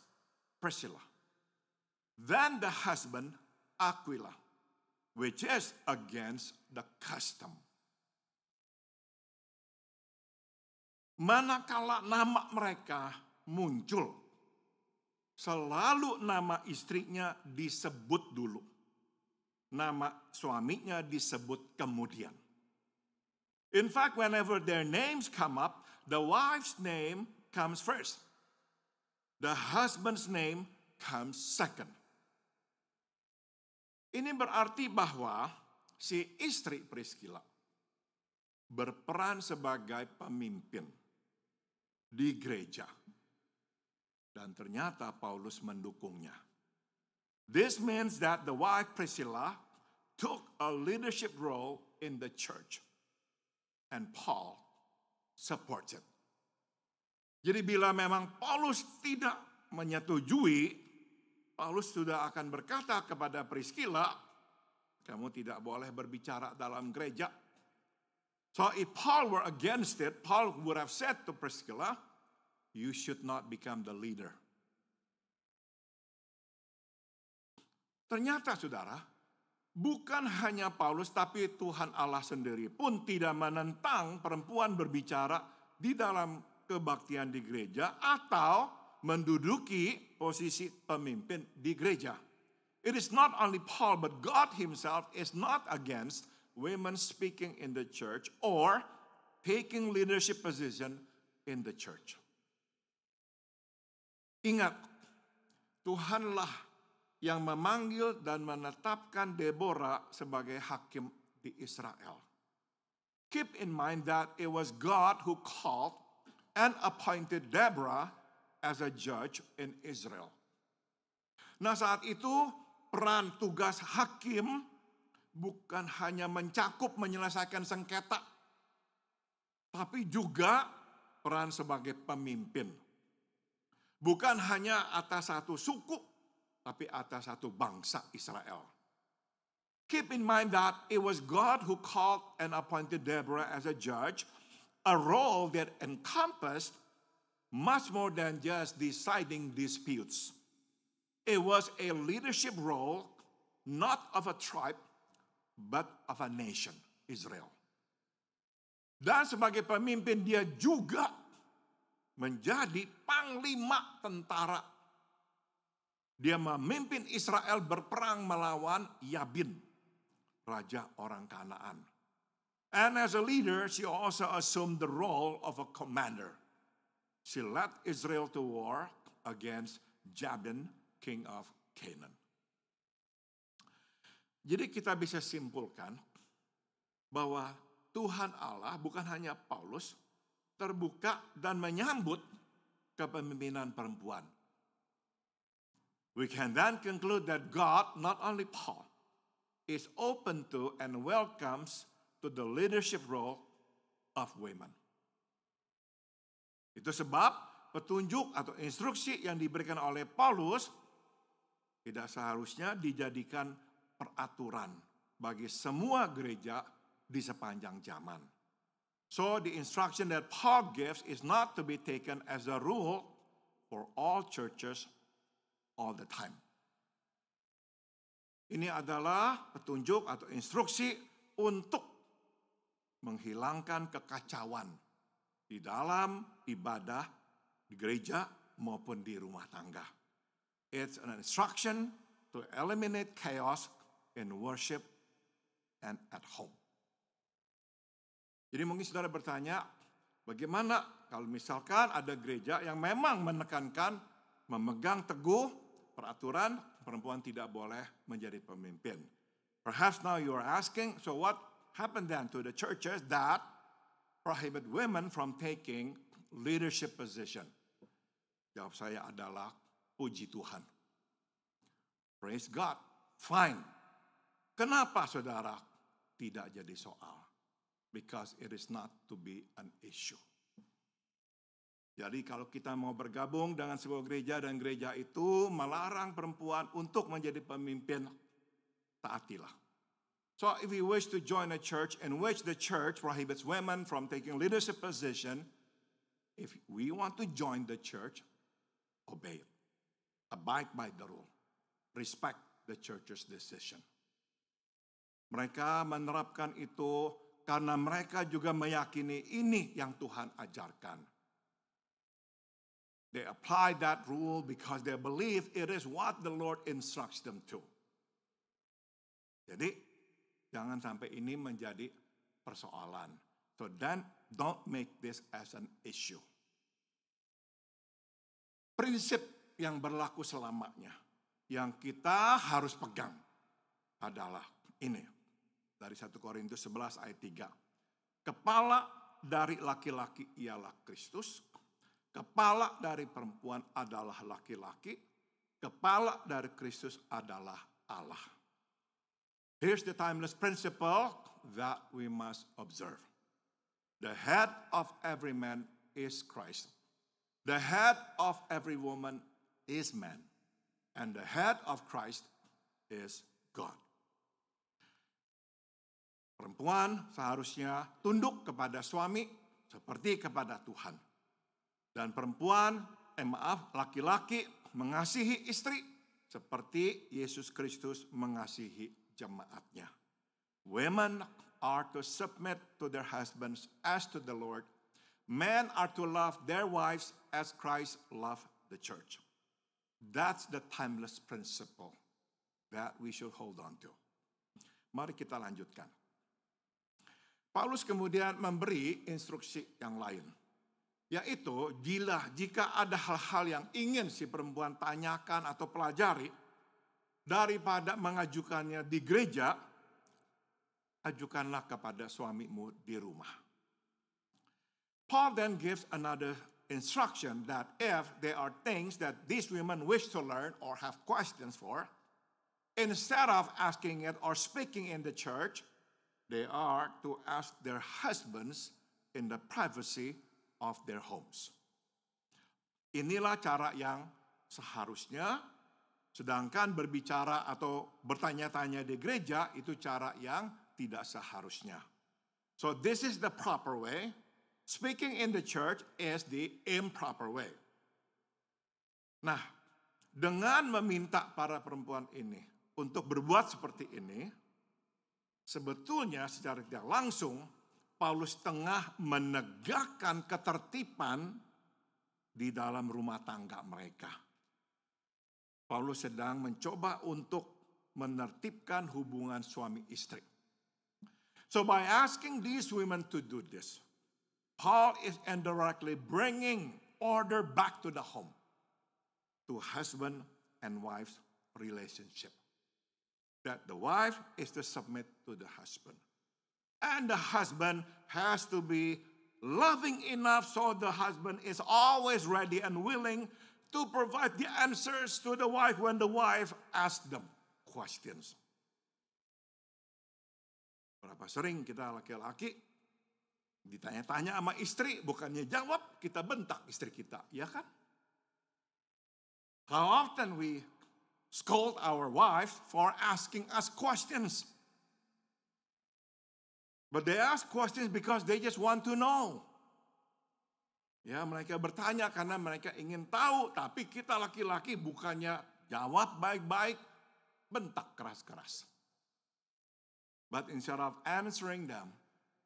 Priscilla. Then the husband, Aquila, which is against the custom. Manakala nama mereka muncul, selalu nama istrinya disebut dulu. Nama suaminya disebut kemudian. In fact, whenever their names come up, the wife's name comes first. The husband's name comes second. Ini berarti bahwa si istri Priscilla berperan sebagai pemimpin di gereja Dan ternyata Paulus mendukungnya. This means that the wife Priscilla took a leadership role in the church. And Paul supports it. Jadi bila memang Paulus tidak menyetujui, Paulus sudah akan berkata kepada Priscilla, kamu tidak boleh berbicara dalam gereja. So if Paul were against it, Paul would have said to Priscilla, you should not become the leader. Ternyata saudara, bukan hanya Paulus tapi Tuhan Allah sendiri pun tidak menentang perempuan berbicara di dalam kebaktian di gereja atau menduduki posisi pemimpin di gereja. It is not only Paul but God himself is not against women speaking in the church or taking leadership position in the church. Ingat, Tuhanlah yang memanggil dan menetapkan Deborah sebagai hakim di Israel. Keep in mind that it was God who called and appointed Deborah as a judge in Israel. Nah, saat itu peran tugas hakim bukan hanya mencakup menyelesaikan sengketa, tapi juga peran sebagai pemimpin. Bukan hanya atas satu suku, tapi atas satu bangsa Israel. Keep in mind that it was God who called and appointed Deborah as a judge, a role that encompassed much more than just deciding disputes. It was a leadership role, not of a tribe, but of a nation, Israel. Dan sebagai pemimpin dia juga menjadi panglima tentara. Dia memimpin Israel berperang melawan Yabin, raja orang Kanaan. And as a leader, she also assumed the role of a commander. She led Israel to war against Jabin, king of Canaan. Jadi kita bisa simpulkan bahwa Tuhan Allah bukan hanya Paulus terbuka dan menyambut kepemimpinan perempuan. We can then conclude that God, not only Paul, is open to and welcomes to the leadership role of women. Itu sebab petunjuk atau instruksi yang diberikan oleh Paulus tidak seharusnya dijadikan peraturan bagi semua gereja di sepanjang zaman. So the instruction that Paul gives is not to be taken as a rule for all churches all the time. Ini adalah petunjuk atau instruksi untuk menghilangkan kekacauan di dalam ibadah di gereja maupun di rumah tangga. It's an instruction to eliminate chaos in worship and at home. Jadi mungkin saudara bertanya, bagaimana kalau misalkan ada gereja yang memang menekankan, memegang teguh peraturan perempuan tidak boleh menjadi pemimpin. Perhaps now you are asking, so what happened then to the churches that prohibit women from taking leadership position? Jawab saya adalah puji Tuhan. Praise God. Fine. Kenapa saudara tidak jadi soal? Because it is not to be an issue. Jadi kalau kita mau bergabung dengan sebuah gereja dan gereja itu melarang perempuan untuk menjadi pemimpin, taatilah. So if we wish to join a church in which the church prohibits women from taking leadership position, if we want to join the church, obey it. Abide by the rule. Respect the church's decision. Mereka menerapkan itu karena mereka juga meyakini ini yang Tuhan ajarkan. They apply that rule because they believe it is what the Lord instructs them to. Jadi, jangan sampai ini menjadi persoalan. So then, don't make this as an issue. Prinsip yang berlaku selamanya, yang kita harus pegang adalah ini. Dari 1 Korintus 11 ayat 3. Kepala dari laki-laki ialah Kristus, kepala dari perempuan adalah laki-laki, kepala dari Kristus adalah Allah. Here's the timeless principle that we must observe. The head of every man is Christ. The head of every woman is man. And the head of Christ is God. Perempuan seharusnya tunduk kepada suami seperti kepada Tuhan. Dan laki-laki mengasihi istri seperti Yesus Kristus mengasihi jemaatnya. Women are to submit to their husbands as to the Lord. Men are to love their wives as Christ loved the church. That's the timeless principle that we should hold on to. Mari kita lanjutkan. Paulus kemudian memberi instruksi yang lain. Yaitu, jika ada hal-hal yang ingin si perempuan tanyakan atau pelajari, daripada mengajukannya di gereja, ajukanlah kepada suamimu di rumah. Paul then gives another instruction that if there are things that these women wish to learn or have questions for, instead of asking it or speaking in the church, they are to ask their husbands in the privacy of their homes. Inilah cara yang seharusnya, sedangkan berbicara atau bertanya-tanya di gereja itu cara yang tidak seharusnya. So this is the proper way. Speaking in the church is the improper way. Nah, dengan meminta para perempuan ini untuk berbuat seperti ini, sebetulnya secara tidak langsung Paulus tengah menegakkan ketertiban di dalam rumah tangga mereka. Paulus sedang mencoba untuk menertibkan hubungan suami istri. So by asking these women to do this, Paul is indirectly bringing order back to the home, to husband and wife's relationship. That the wife is to submit to the husband. And the husband has to be loving enough so the husband is always ready and willing to provide the answers to the wife when the wife asks them questions. Berapa sering kita laki-laki ditanya-tanya sama istri, bukannya jawab, kita bentak istri kita, ya kan? How often we scold our wives for asking us questions. But they ask questions because they just want to know. Ya, mereka bertanya karena mereka ingin tahu, tapi kita laki-laki bukannya jawab baik-baik, bentak keras-keras. But instead of answering them,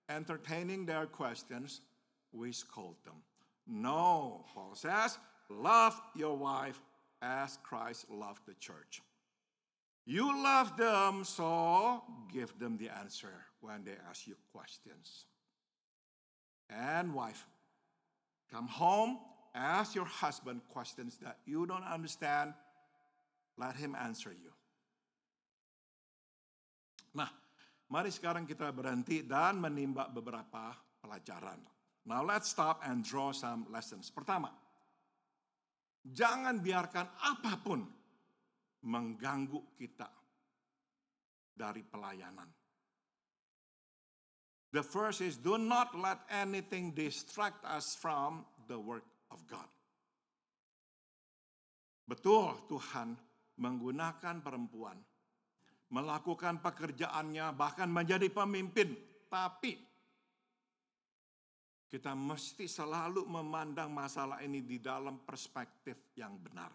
entertaining their questions, we scold them. No, Paul says, love your wife as Christ loved the church. You love them, so give them the answer when they ask you questions. And wife, come home, ask your husband questions that you don't understand, let him answer you. Nah, mari sekarang kita berhenti dan menimba beberapa pelajaran. Now let's stop and draw some lessons. Pertama, jangan biarkan apapun mengganggu kita dari pelayanan. The first is, do not let anything distract us from the work of God. Betul, Tuhan menggunakan perempuan, melakukan pekerjaannya, bahkan menjadi pemimpin. Tapi kita mesti selalu memandang masalah ini di dalam perspektif yang benar.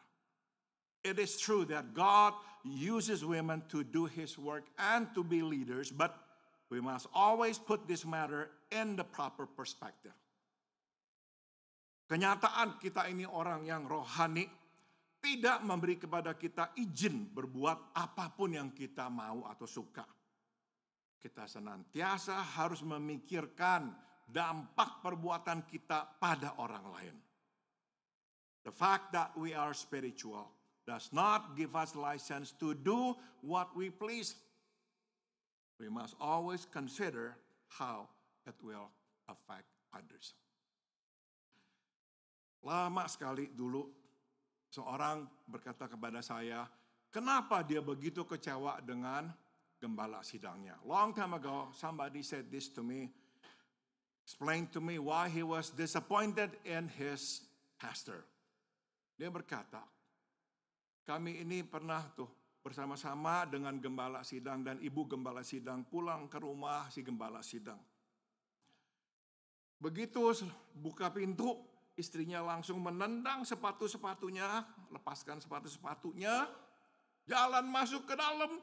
It is true that God uses women to do His work and to be leaders, but we must always put this matter in the proper perspective. Kenyataan kita ini orang yang rohani, tidak memberi kepada kita izin berbuat apapun yang kita mau atau suka. Kita senantiasa harus memikirkan dampak perbuatan kita pada orang lain. The fact that we are spiritual does not give us license to do what we please. We must always consider how it will affect others. Lama sekali dulu seorang berkata kepada saya, kenapa dia begitu kecewa dengan gembala sidangnya. Long time ago, somebody said this to me, explained to me why he was disappointed in his pastor. Dia berkata, kami ini pernah bersama-sama dengan gembala sidang dan ibu gembala sidang pulang ke rumah si gembala sidang. Begitu buka pintu, istrinya langsung menendang sepatu-sepatunya, lepaskan sepatu-sepatunya, jalan masuk ke dalam.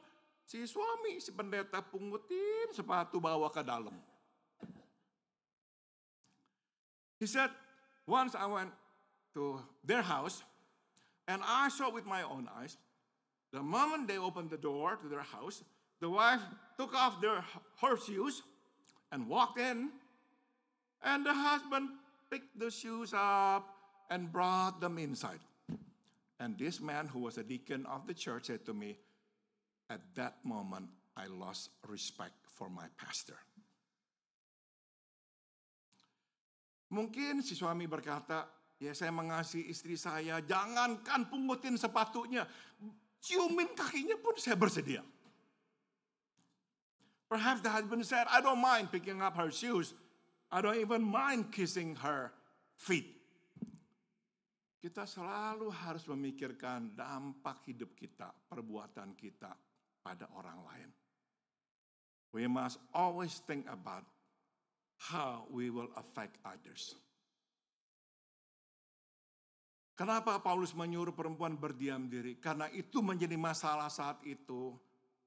Si suami, si pendeta pungutin sepatu bawa ke dalam. He said, once I went to their house and I saw with my own eyes, the moment they opened the door to their house, the wife took off her shoes and walked in, and the husband picked the shoes up and brought them inside. And this man who was a deacon of the church said to me, at that moment, I lost respect for my pastor. Mungkin si suami berkata, ya saya mengasihi istri saya, jangankan pungutin sepatunya, ciumin kakinya pun saya bersedia. Perhaps the husband said, I don't mind picking up her shoes. I don't even mind kissing her feet. Kita selalu harus memikirkan dampak hidup kita, perbuatan kita pada orang lain. We must always think about how we will affect others. Kenapa Paulus menyuruh perempuan berdiam diri? Karena itu menjadi masalah saat itu.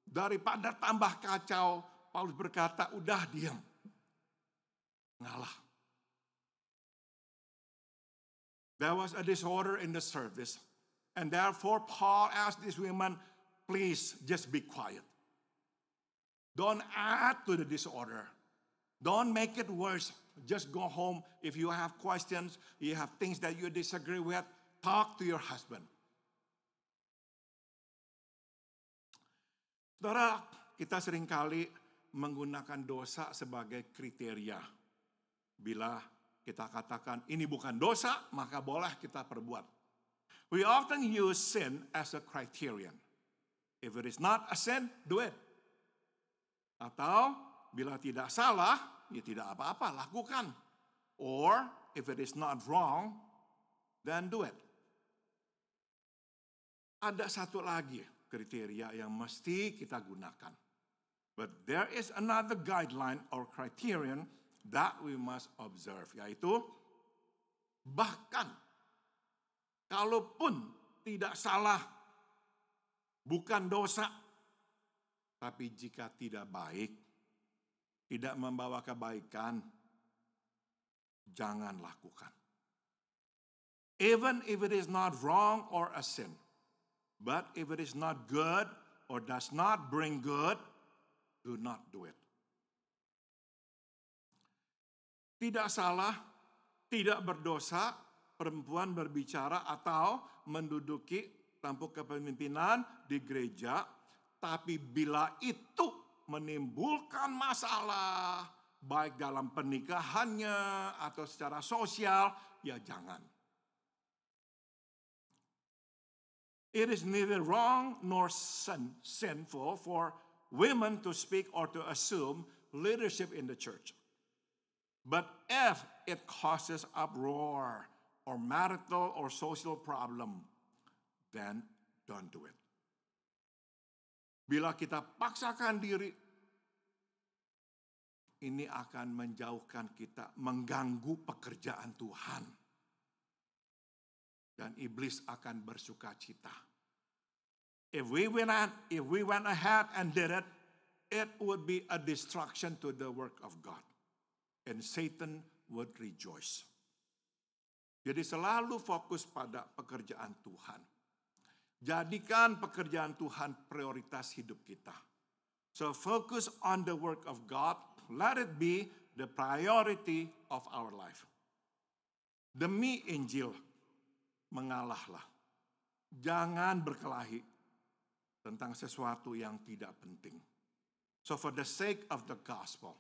Daripada tambah kacau, Paulus berkata, udah diam. Ngalah. There was a disorder in the service. And therefore Paul asked these women, please just be quiet. Don't add to the disorder. Don't make it worse. Just go home. If you have questions, you have things that you disagree with, talk to your husband. Saudara, kita seringkali menggunakan dosa sebagai kriteria. Bila kita katakan ini bukan dosa, maka boleh kita perbuat. We often use sin as a criterion. If it is not a sin, do it. Atau bila tidak salah, ya tidak apa-apa, lakukan. Or if it is not wrong, then do it. Ada satu lagi kriteria yang mesti kita gunakan. But there is another guideline or criterion that we must observe, yaitu bahkan kalaupun tidak salah, bukan dosa, tapi jika tidak baik, tidak membawa kebaikan, jangan lakukan. Even if it is not wrong or a sin, but if it is not good or does not bring good, do not do it. Tidak salah, tidak berdosa, perempuan berbicara atau menduduki tampuk kepemimpinan di gereja, tapi bila itu menimbulkan masalah, baik dalam pernikahannya atau secara sosial, ya jangan. It is neither wrong nor sinful for women to speak or to assume leadership in the church. But if it causes uproar or marital or social problem, then don't do it. Bila kita paksakan diri, ini akan menjauhkan kita, mengganggu pekerjaan Tuhan. Dan iblis akan bersuka cita. If we went ahead and did it, it would be a distraction to the work of God. And Satan would rejoice. Jadi selalu fokus pada pekerjaan Tuhan. Jadikan pekerjaan Tuhan prioritas hidup kita. So focus on the work of God. Let it be the priority of our life. Demi Injil, mengalahlah. Jangan berkelahi tentang sesuatu yang tidak penting. So for the sake of the gospel,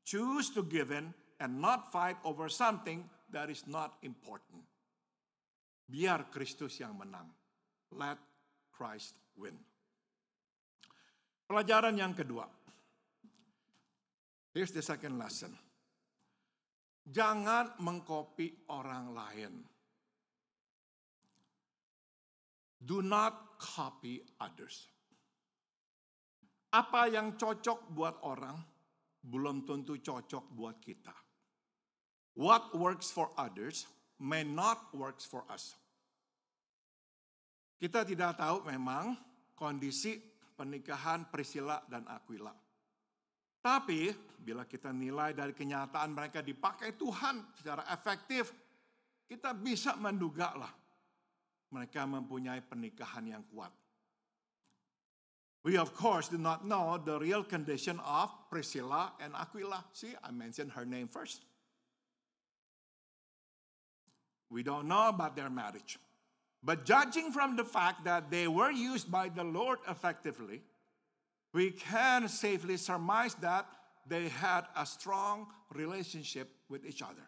choose to give in and not fight over something that is not important. Biar Kristus yang menang. Let Christ win. Pelajaran yang kedua. Here's the second lesson. Jangan mengkopi orang lain. Do not copy others. Apa yang cocok buat orang, belum tentu cocok buat kita. What works for others may not works for us. Kita tidak tahu memang kondisi pernikahan Priscilla dan Aquila. Tapi bila kita nilai dari kenyataan mereka dipakai Tuhan secara efektif, kita bisa menduga lah mereka mempunyai pernikahan yang kuat. We of course do not know the real condition of Priscilla and Aquila. See, I mentioned her name first. We don't know about their marriage. But judging from the fact that they were used by the Lord effectively, we can safely surmise that they had a strong relationship with each other.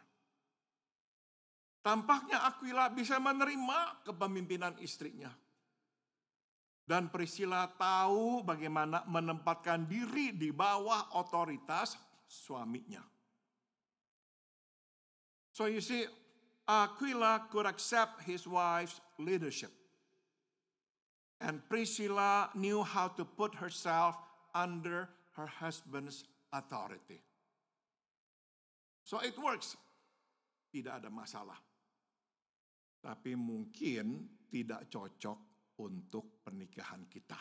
Tampaknya Aquila bisa menerima kepemimpinan istrinya. Dan Priscilla tahu bagaimana menempatkan diri di bawah otoritas suaminya. So you see, Aquila could accept his wife's leadership. And Priscilla knew how to put herself under her husband's authority. So it works. Tidak ada masalah. Tapi mungkin tidak cocok untuk pernikahan kita.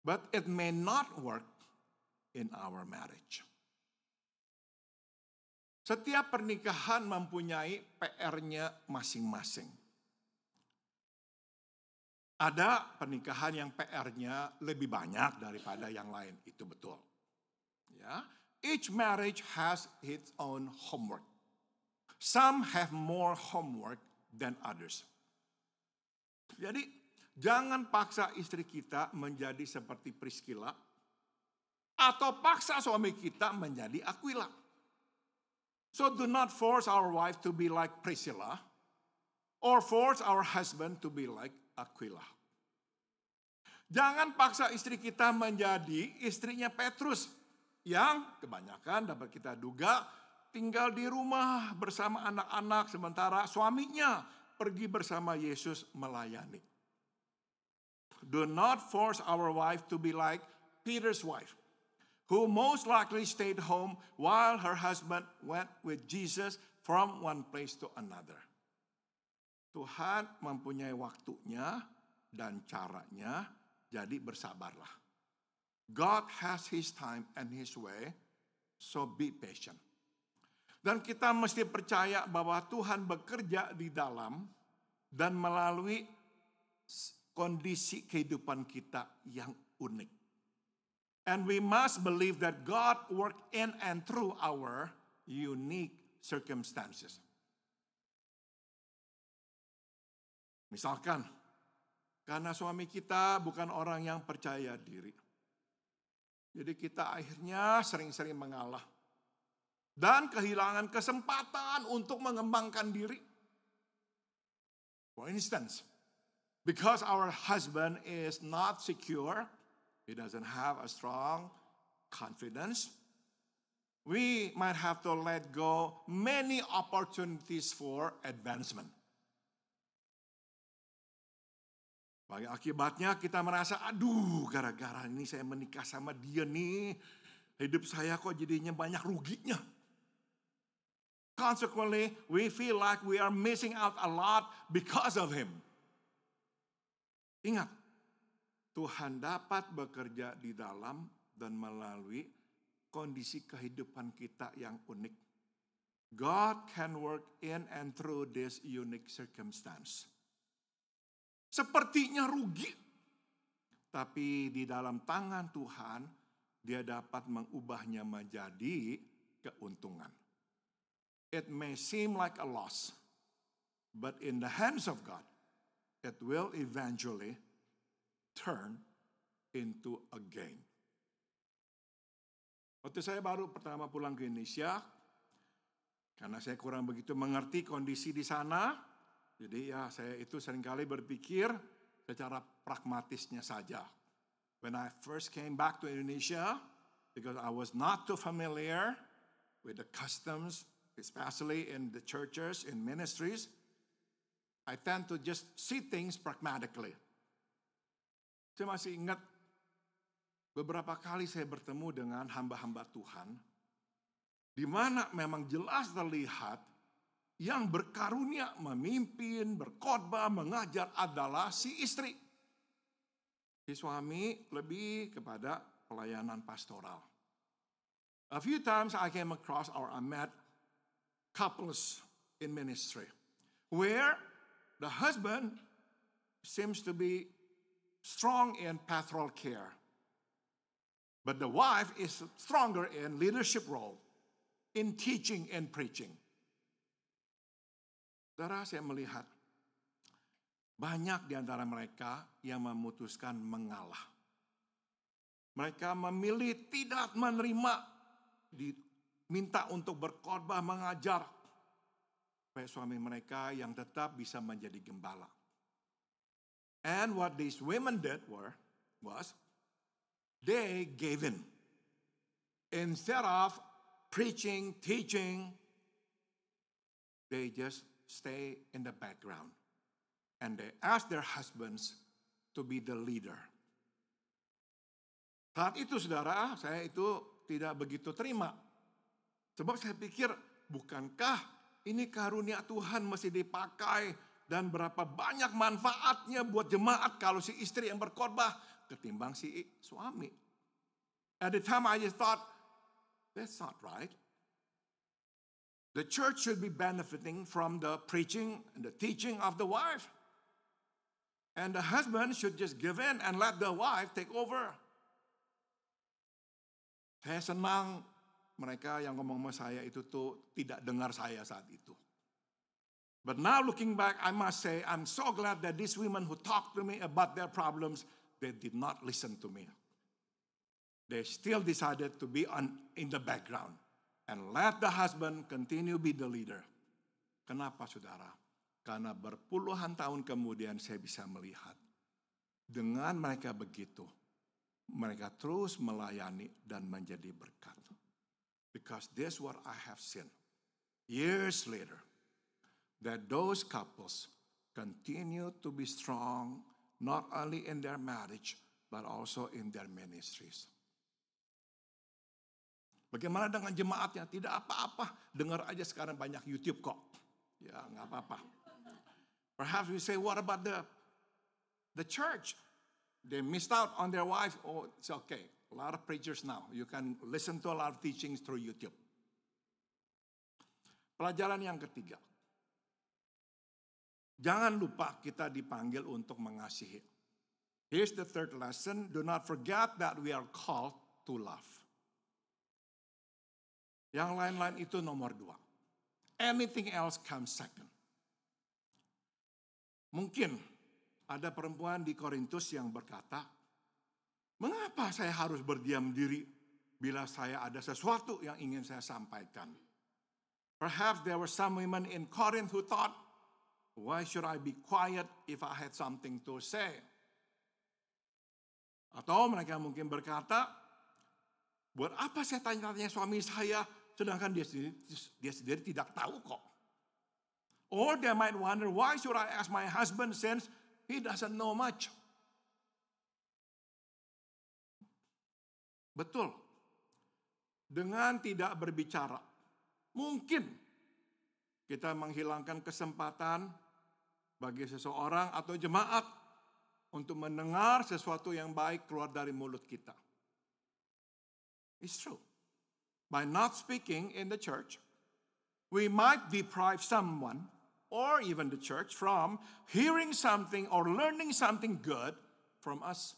But it may not work in our marriage. Setiap pernikahan mempunyai PR-nya masing-masing. Ada pernikahan yang PR-nya lebih banyak daripada yang lain, itu betul. Ya, each marriage has its own homework. Some have more homework than others. Jadi, jangan paksa istri kita menjadi seperti Priscilla atau paksa suami kita menjadi Aquila. So do not force our wife to be like Priscilla or force our husband to be like Aquila. Jangan paksa istri kita menjadi istrinya Petrus yang kebanyakan dapat kita duga tinggal di rumah bersama anak-anak sementara suaminya pergi bersama Yesus melayani. Do not force our wife to be like Peter's wife, who most likely stayed home while her husband went with Jesus from one place to another. Tuhan mempunyai waktunya dan caranya, jadi bersabarlah. God has His time and His way, so be patient. Dan kita mesti percaya bahwa Tuhan bekerja di dalam dan melalui kondisi kehidupan kita yang unik. And we must believe that God worked in and through our unique circumstances. Misalkan, karena suami kita bukan orang yang percaya diri. Jadi kita akhirnya sering-sering mengalah. Dan kehilangan kesempatan untuk mengembangkan diri. For instance, because our husband is not secure, he doesn't have a strong confidence, we might have to let go many opportunities for advancement. Bagi akibatnya kita merasa, aduh gara-gara ini saya menikah sama dia nih, hidup saya kok jadinya banyak ruginya. Consequently, we feel like we are missing out a lot because of him. Ingat, Tuhan dapat bekerja di dalam dan melalui kondisi kehidupan kita yang unik. God can work in and through this unique circumstance. Sepertinya rugi, tapi di dalam tangan Tuhan, Dia dapat mengubahnya menjadi keuntungan. It may seem like a loss, but in the hands of God, it will eventually turn into a gain. Waktu saya baru pertama pulang ke Indonesia, karena saya kurang begitu mengerti kondisi di sana, Jadi ya saya itu seringkali berpikir secara pragmatisnya saja. When I first came back to Indonesia, because I was not too familiar with the customs, especially in the churches, in ministries, I tend to just see things pragmatically. Saya masih ingat beberapa kali saya bertemu dengan hamba-hamba Tuhan, di mana memang jelas terlihat yang berkarunia memimpin, berkhotbah, mengajar adalah si istri. Si suami lebih kepada pelayanan pastoral. A few times I came across or I met couples in ministry where the husband seems to be strong in pastoral care, but the wife is stronger in leadership role, in teaching and preaching. Saudara, saya melihat banyak di antara mereka yang memutuskan mengalah. Mereka memilih tidak menerima, diminta untuk berkhotbah, mengajar. Supaya suami mereka yang tetap bisa menjadi gembala. And what these women did was they gave in. Instead of preaching, teaching, they just stay in the background. And they ask their husbands to be the leader. Saat itu saudara, saya itu tidak begitu terima. Sebab saya pikir, bukankah ini karunia Tuhan mesti dipakai dan berapa banyak manfaatnya buat jemaat kalau si istri yang berkhotbah ketimbang si suami. At the time I just thought, that's not right. The church should be benefiting from the preaching and the teaching of the wife. And the husband should just give in and let the wife take over. Saya senang mereka yang ngomong sama saya itu tuh tidak dengar saya saat itu. But now looking back, I must say, I'm so glad that these women who talked to me about their problems, they did not listen to me. They still decided to be in the background. And let the husband continue be the leader. Kenapa saudara? Karena berpuluhan tahun kemudian saya bisa melihat. Dengan mereka begitu, mereka terus melayani dan menjadi berkat. Because this is what I have seen. Years later, that those couples continue to be strong, not only in their marriage, but also in their ministries. Bagaimana dengan jemaatnya? Tidak apa-apa. Dengar aja sekarang banyak YouTube kok. Ya, nggak apa-apa. Perhaps we say, what about the church? They missed out on their wife. Oh, it's okay. A lot of preachers now. You can listen to a lot of teachings through YouTube. Pelajaran yang ketiga. Jangan lupa kita dipanggil untuk mengasihi. Here's the third lesson. Do not forget that we are called to love. Yang lain-lain itu nomor 2. Anything else comes second. Mungkin ada perempuan di Korintus yang berkata, mengapa saya harus berdiam diri bila saya ada sesuatu yang ingin saya sampaikan? Perhaps there were some women in Corinth who thought, why should I be quiet if I had something to say? Atau mereka mungkin berkata, buat apa saya tanya-tanya suami saya, sedangkan dia sendiri tidak tahu kok. Or they might wonder, why should I ask my husband since he doesn't know much? Betul. Dengan tidak berbicara, mungkin kita menghilangkan kesempatan bagi seseorang atau jemaat untuk mendengar sesuatu yang baik keluar dari mulut kita. It's true. By not speaking in the church, we might deprive someone or even the church from hearing something or learning something good from us.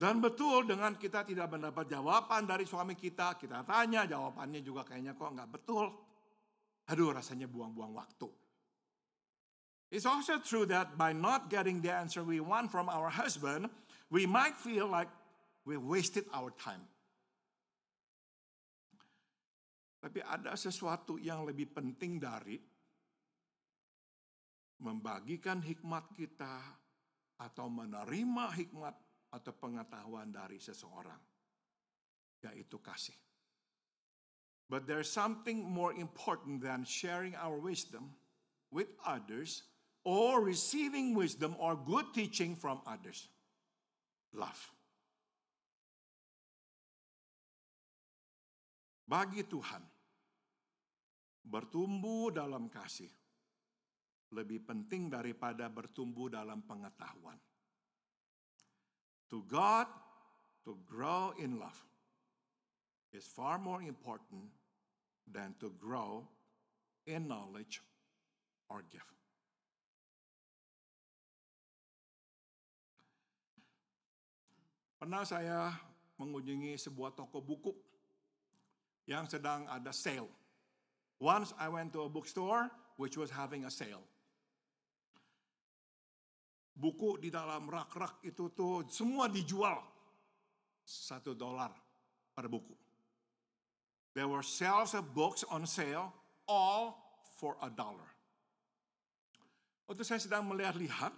Dan betul dengan kita tidak mendapat jawaban dari suami kita tanya jawabannya juga kayaknya kok nggak betul. Aduh, rasanya buang-buang waktu. It's also true that by not getting the answer we want from our husband, we might feel like we wasted our time. Tapi ada sesuatu yang lebih penting dari membagikan hikmat kita atau menerima hikmat atau pengetahuan dari seseorang, yaitu kasih. But there's something more important than sharing our wisdom with others or receiving wisdom or good teaching from others. Love. Bagi Tuhan, bertumbuh dalam kasih lebih penting daripada bertumbuh dalam pengetahuan. To God, to grow in love is far more important than to grow in knowledge or gift. Pernah saya mengunjungi sebuah toko buku yang sedang ada sale. Once I went to a bookstore which was having a sale. Buku di dalam rak-rak itu tuh semua dijual $1 per buku. There were shelves of books on sale, all for $1. Waktu saya sedang melihat-lihat,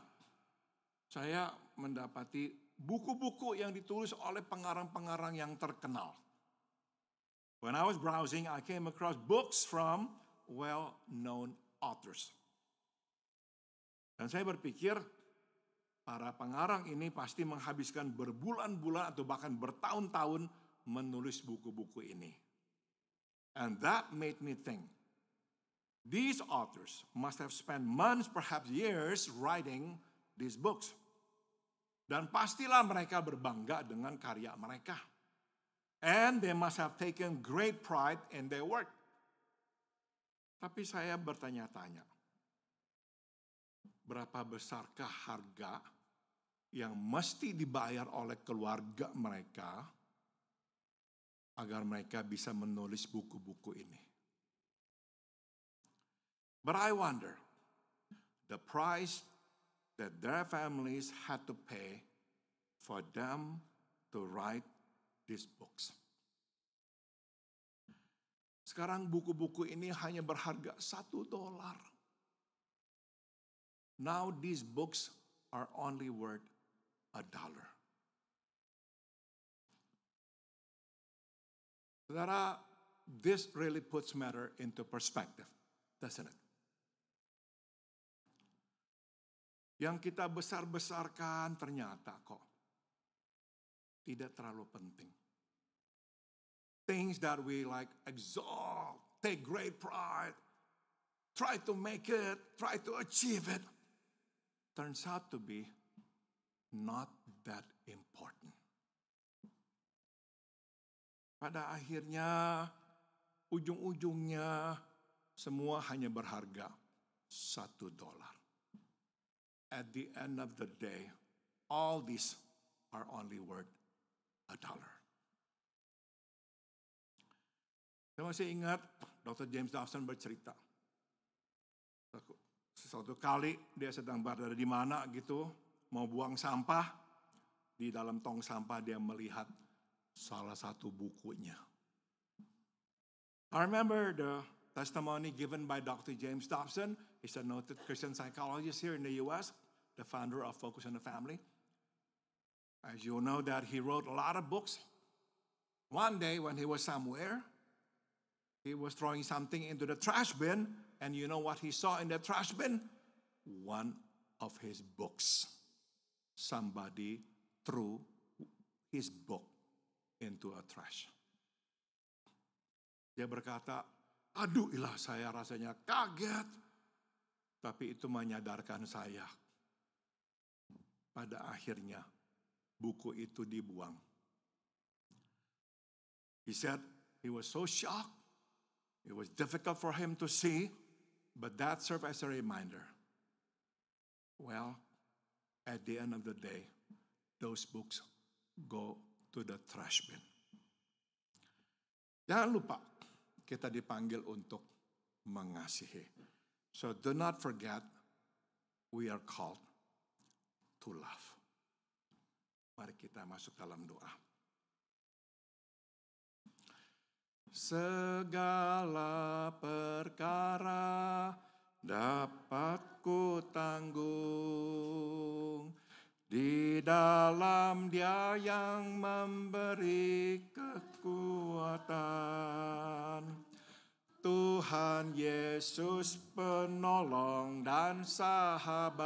saya mendapati buku-buku yang ditulis oleh pengarang-pengarang yang terkenal. When I was browsing, I came across books from well-known authors. Dan saya berpikir, para pengarang ini pasti menghabiskan berbulan-bulan atau bahkan bertahun-tahun menulis buku-buku ini. And that made me think, these authors must have spent months, perhaps years, writing these books. Dan pastilah mereka berbangga dengan karya mereka. And they must have taken great pride in their work. Tapi saya bertanya-tanya, berapa besarkah harga yang mesti dibayar oleh keluarga mereka agar mereka bisa menulis buku-buku ini? But I wonder, the price that their families had to pay for them to write these books. Sekarang buku-buku ini hanya berharga $1. Now these books are only worth $1. Saudara, this really puts matter into perspective, doesn't it? Yang kita besar-besarkan ternyata kok tidak terlalu penting. Things that we like exalt, take great pride, try to make it, try to achieve it, turns out to be not that important. Pada akhirnya, ujung-ujungnya, semua hanya berharga $1. At the end of the day, all these are only worth $1. Saya masih ingat Dr. James Dobson bercerita. Suatu kali dia sedang berada di mana gitu, mau buang sampah. Di dalam tong sampah dia melihat salah satu bukunya. I remember the testimony given by Dr. James Dobson. He's a noted Christian psychologist here in the U.S., the founder of Focus on the Family. As you know that he wrote a lot of books. One day when he was somewhere, he was throwing something into the trash bin, and you know what he saw in the trash bin? One of his books. Somebody threw his book into a trash. Dia berkata, aduh ilah saya rasanya kaget. Tapi itu menyadarkan saya. Pada akhirnya, buku itu dibuang. He said he was so shocked. It was difficult for him to see, but that served as a reminder. Well, at the end of the day, those books go to the trash bin. Jangan lupa, kita dipanggil untuk mengasihi. So do not forget, we are called to love. Mari kita masuk dalam doa. segala perkara dapat ku tanggung di dalam Dia yang memberi kekuatan. Tuhan Yesus penolong dan sahabat,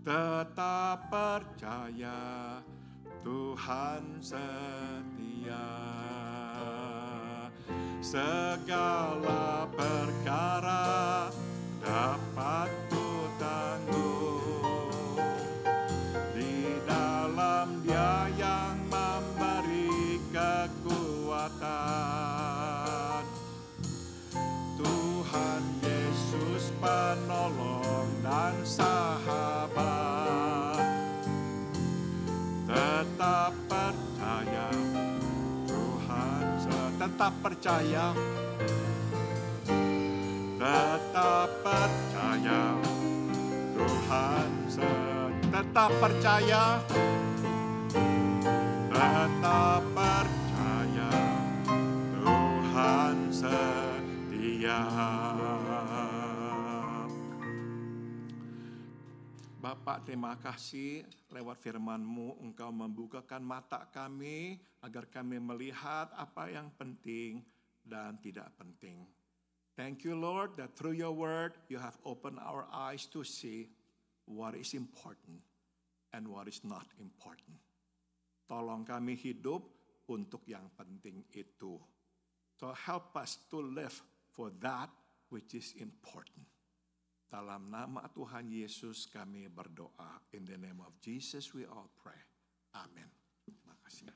tetap percaya Tuhan setia. Segala perkara dapat ku tanggung di dalam Dia yang memberi kekuatan. Tuhan Yesus penolong dan sahabat, tetap percaya Tuhan, tetap percaya, tetap percaya Tuhan, tetap percaya, tetap percaya Tuhan setia. Bapak, terima kasih lewat firman-Mu Engkau membukakan mata kami agar kami melihat apa yang penting dan tidak penting. Thank you, Lord, that through your word you have opened our eyes to see what is important and what is not important. Tolong kami hidup untuk yang penting itu. So help us to live for that which is important. Dalam nama Tuhan Yesus kami berdoa. In the name of Jesus we all pray. Amin. Terima kasih.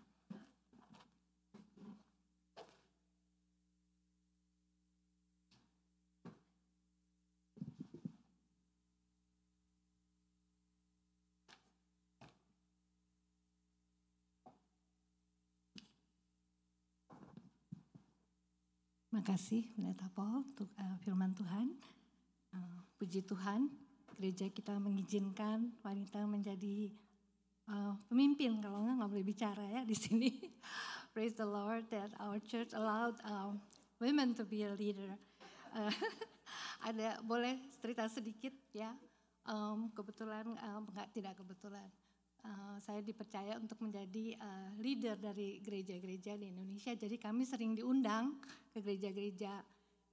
Terima kasih Pendeta Paul untuk firman Tuhan. Puji Tuhan, gereja kita mengizinkan wanita menjadi pemimpin. Kalau nggak boleh bicara ya di sini. Praise the Lord that our church allowed women to be a leader. Ada boleh cerita sedikit ya. Kebetulan tidak kebetulan. Saya dipercaya untuk menjadi leader dari gereja-gereja di Indonesia. Jadi kami sering diundang ke gereja-gereja.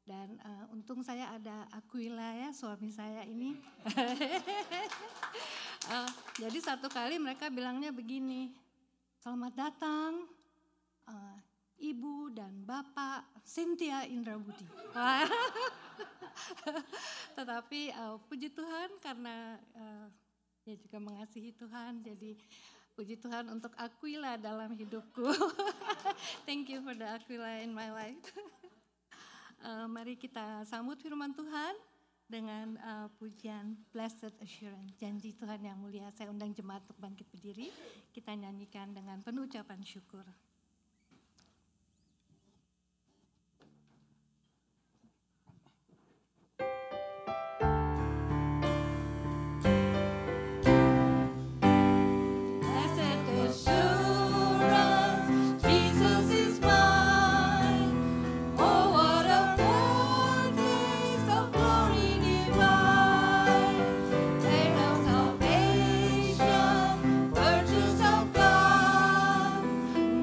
Dan untung saya ada Aquila ya, suami saya ini. Jadi satu kali mereka bilangnya begini, selamat datang Ibu dan Bapak Cynthia Indrabudi. Tetapi puji Tuhan karena dia juga mengasihi Tuhan, jadi puji Tuhan untuk Aquila dalam hidupku. Thank you for the Aquila in my life. Mari kita sambut firman Tuhan dengan pujian Blessed Assurance, janji Tuhan yang mulia. Saya undang jemaat untuk bangkit berdiri, kita nyanyikan dengan penuh ucapan syukur.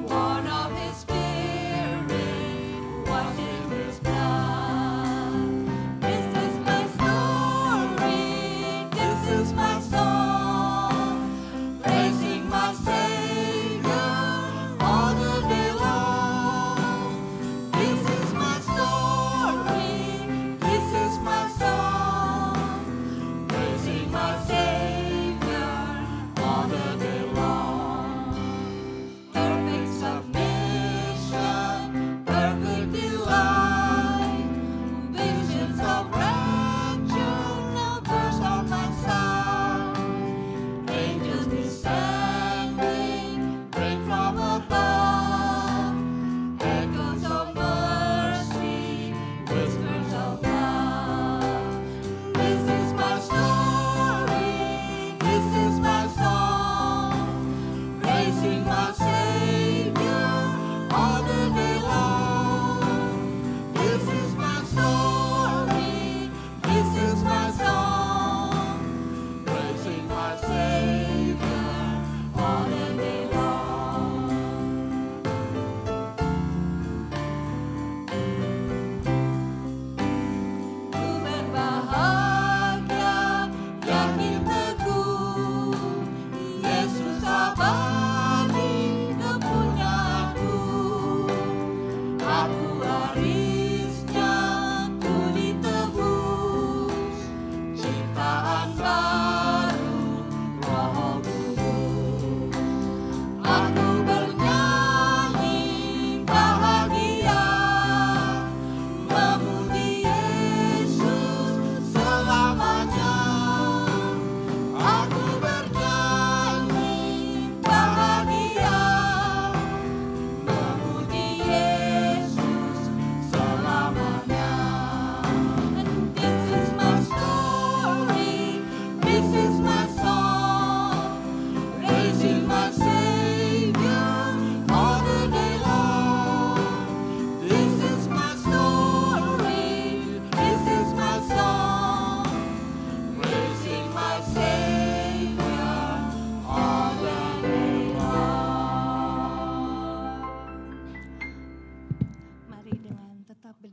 Wow.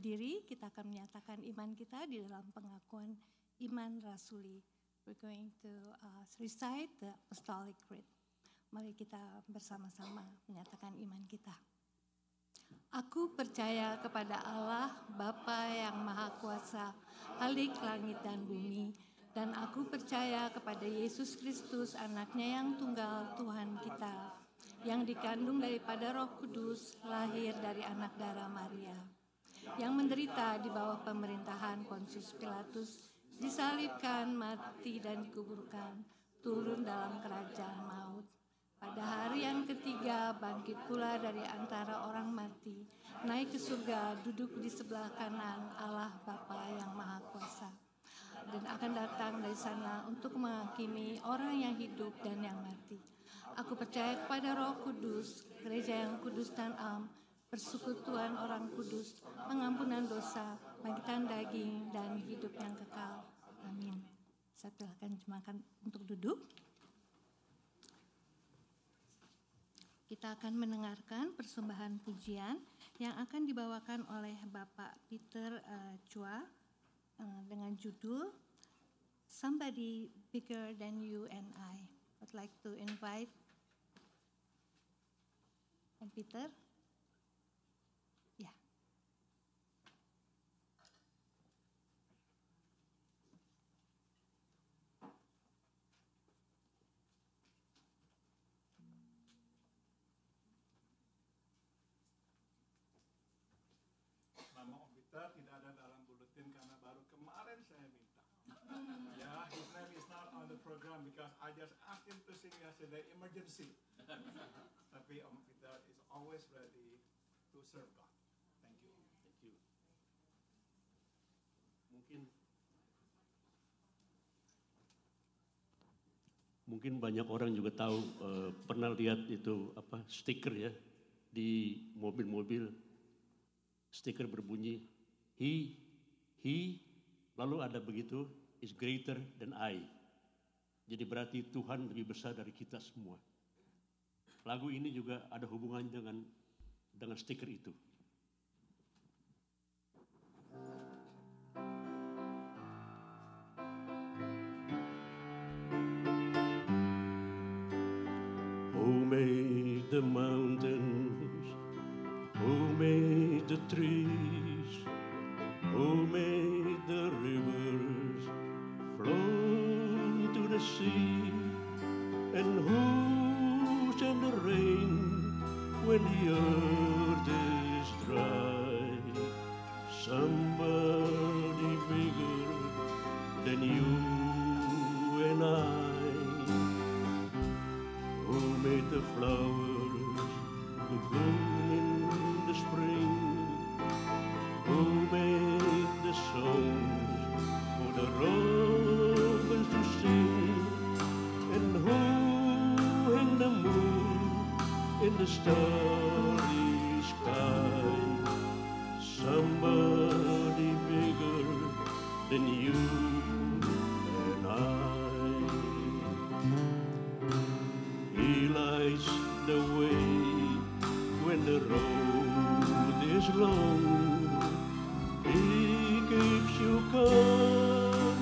berdiri, kita akan menyatakan iman kita di dalam pengakuan iman rasuli. We're going to recite the Apostolic Creed. Mari kita bersama-sama menyatakan iman kita. Aku percaya kepada Allah, Bapa yang Maha Kuasa, Khalik langit dan bumi, dan aku percaya kepada Yesus Kristus, anaknya yang tunggal Tuhan kita, yang dikandung daripada Roh Kudus, lahir dari anak darah Maria, yang menderita di bawah pemerintahan Pontius Pilatus, disalibkan, mati dan dikuburkan, turun dalam kerajaan maut. Pada hari yang ketiga bangkit pula dari antara orang mati, naik ke surga, duduk di sebelah kanan Allah Bapa yang Maha Kuasa, dan akan datang dari sana untuk menghakimi orang yang hidup dan yang mati. Aku percaya kepada Roh Kudus, gereja yang kudus dan am, persekutuan orang kudus, pengampunan dosa, bangkitan daging, dan hidup yang kekal. Amin. Saya silakan jemaat untuk duduk. Kita akan mendengarkan persembahan pujian yang akan dibawakan oleh Bapak Peter Chua dengan judul Somebody Bigger Than You and I. I'd like to invite Peter. Ya. Nama Om Peter tidak ada dalam buletin karena baru kemarin saya minta. Ya, his name is not on the program because I just asked him to sing yesterday, emergency. Tapi Om Peter is always ready to serve God. Thank you. Thank you. Mungkin banyak orang juga tahu, pernah lihat itu stiker ya di mobil-mobil. Stiker berbunyi he, lalu ada begitu, is greater than I. Jadi berarti Tuhan lebih besar dari kita semua. Lagu ini juga ada hubungannya dengan stiker itu. Who made the mountains? Who made the trees? Who made the rivers flow to the sea? And who sent the rain when the earth is dry? Somebody bigger than you and I. Who made the flowers to bloom in the spring? Who made the songs for the robins to sing? And who hung the moon in the starry sky? Somebody bigger than you and I. He lights the way when the road is long. He keeps you company,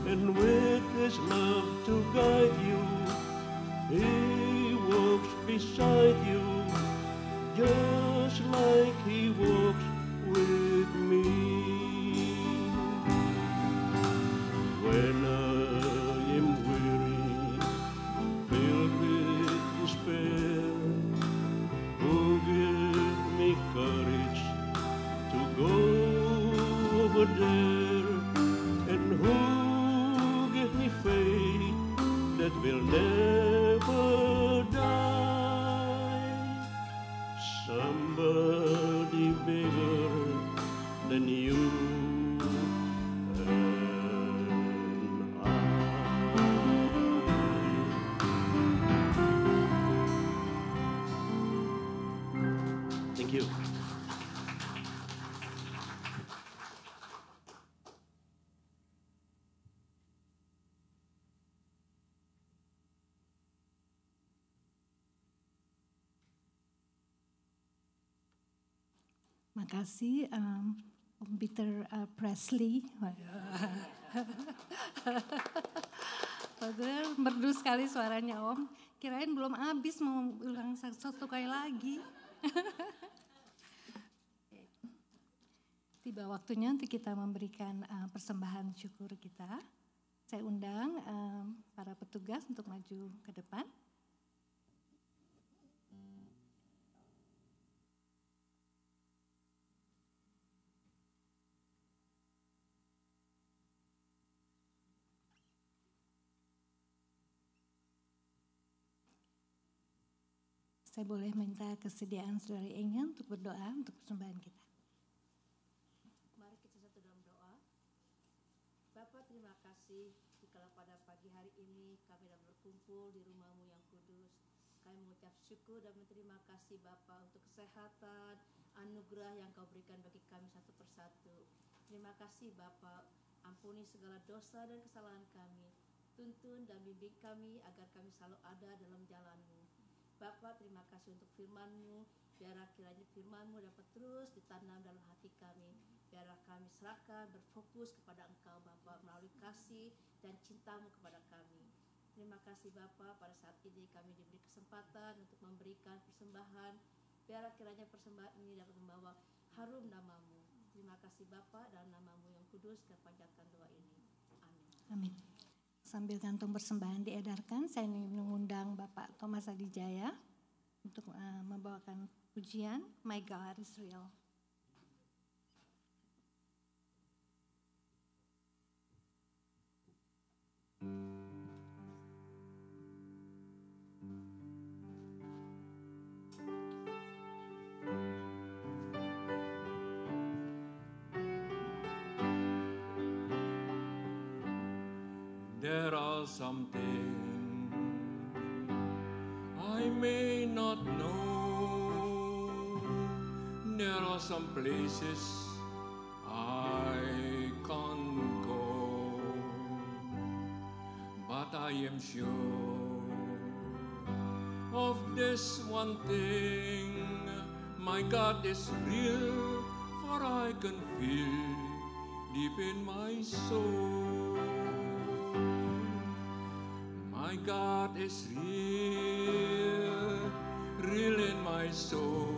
and with his love to guide you, he walks beside you, just like he walks with me. When I am weary, filled with despair, who give me courage to go over there, and who give me faith that will never die. Somebody bigger than you and I. Thank you. Makasih Om Peter Presley. Merdu sekali suaranya Om. Kirain belum habis mau ulang satu kali lagi. Tiba waktunya untuk kita memberikan persembahan syukur kita. Saya undang para petugas untuk maju ke depan. Saya boleh minta kesediaan Saudari Engel untuk berdoa untuk persembahan kita. Mari kita satu dalam doa. Bapa, terima kasih dikala pada pagi hari ini kami dapat berkumpul di rumah-Mu yang kudus. Kami mengucap syukur dan berterima kasih Bapa untuk kesehatan, anugerah yang Kau berikan bagi kami satu persatu. Terima kasih Bapa, ampuni segala dosa dan kesalahan kami. Tuntun dan bimbing kami agar kami selalu ada dalam jalan-Mu. Bapa, terima kasih untuk firman-Mu. Biarlah kiranya firman-Mu dapat terus ditanam dalam hati kami. Biarlah kami serahkan, berfokus kepada Engkau Bapa melalui kasih dan cinta-Mu kepada kami. Terima kasih Bapa, pada saat ini kami diberi kesempatan untuk memberikan persembahan. Biarlah kiranya persembahan ini dapat membawa harum nama-Mu. Terima kasih Bapa, dalam nama-Mu yang kudus kami panjatkan doa ini. Amin. Amin. Sambil kantung persembahan diedarkan, saya ingin mengundang Bapak Thomas Adijaya untuk membawakan pujian My God is Real. There are some things I may not know. There are some places I can't go. But I am sure of this one thing, my God is real, for I can feel deep in my soul. My God is real, real in my soul.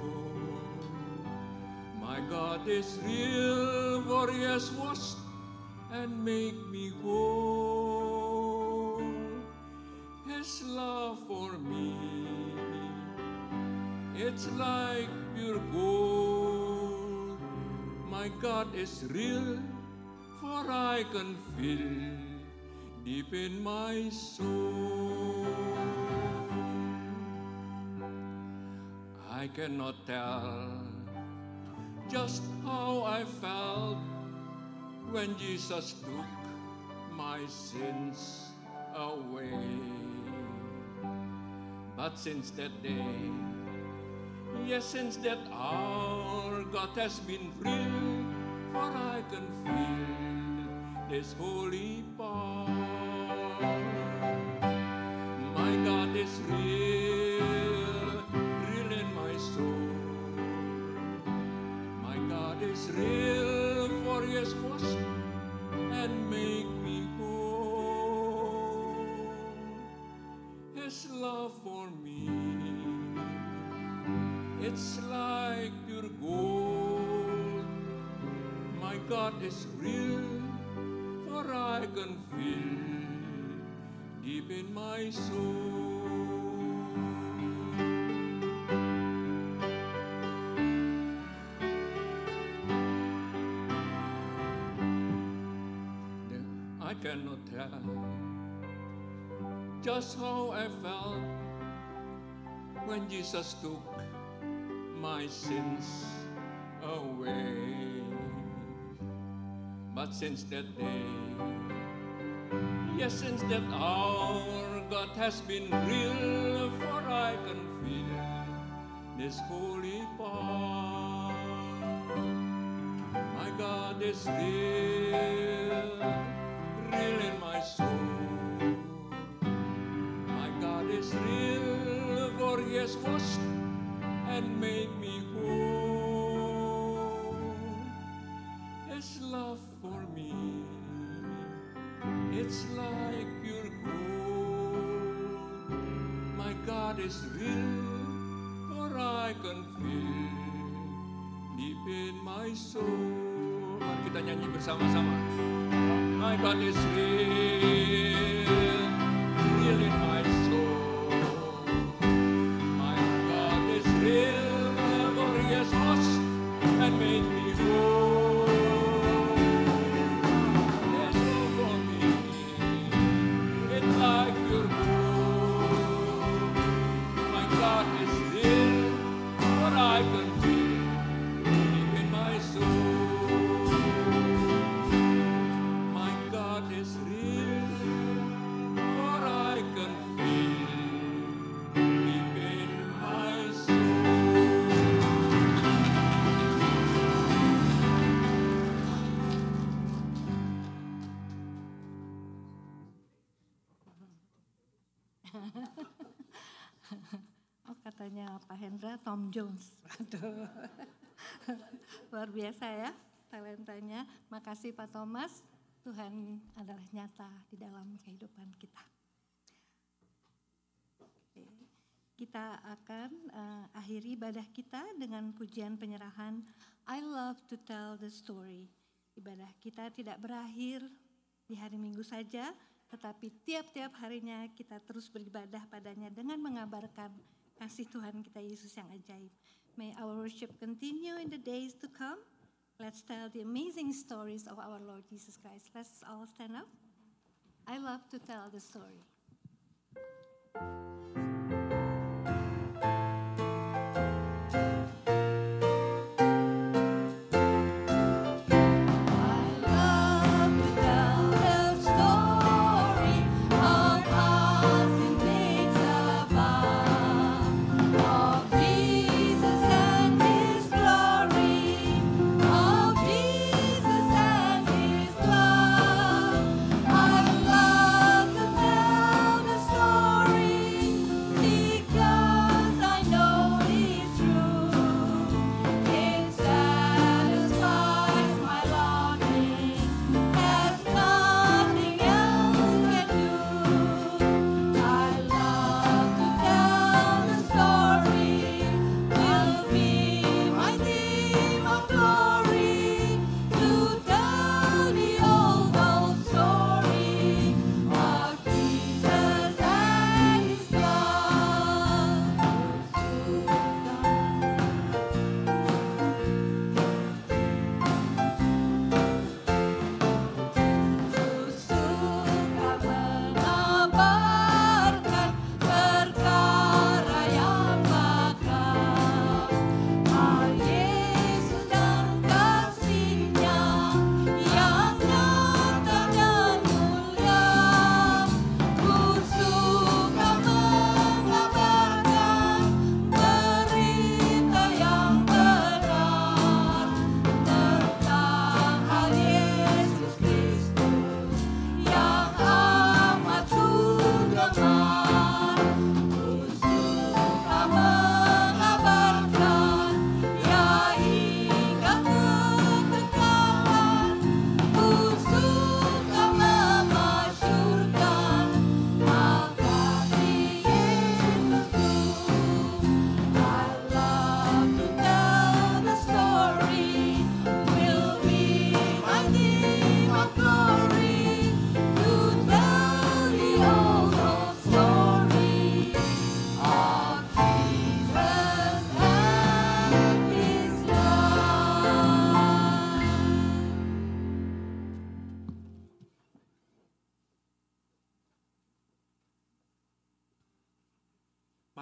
My God is real, for He has washed and made me whole. His love for me, it's like pure gold. My God is real, for I can feel deep in my soul. I cannot tell just how I felt when Jesus took my sins away. But since that day, yes, since that hour, God has been real, for I can feel this holy power. My God is real, real in my soul. My God is real, for He has washed and made me whole. His love for me, it's like pure gold. My God is real, for I can feel deep in my soul. I cannot tell just how I felt when Jesus took my sins away. But since that day, yes, since that hour, God has been real, for I can feel this holy power. My God is real, real in my soul. My God is real, for He has washed and made me whole. It's like pure gold. My God is real, for I can feel deep in my soul. Mari kita nyanyi bersama-sama. My God is real, real in my soul. My God is real, for He has washed and made me whole. There's no for me, it's like pure gold. My God is real, for I can feel deep in my soul. My God is real, for I can feel deep in my soul. Oh, katanya Pak Hendra Tom Jones. Aduh. Luar biasa ya talentanya. Makasih Pak Thomas. Tuhan adalah nyata di dalam kehidupan kita. Oke. Kita akan akhiri ibadah kita dengan pujian penyerahan I love to tell the story. Ibadah kita tidak berakhir di hari Minggu saja, tetapi tiap-tiap harinya kita terus beribadah padanya dengan mengabarkan kasih Tuhan kita Yesus yang ajaib. May our worship continue in the days to come. Let's tell the amazing stories of our Lord Jesus Christ. Let's all stand up. I love to tell the story.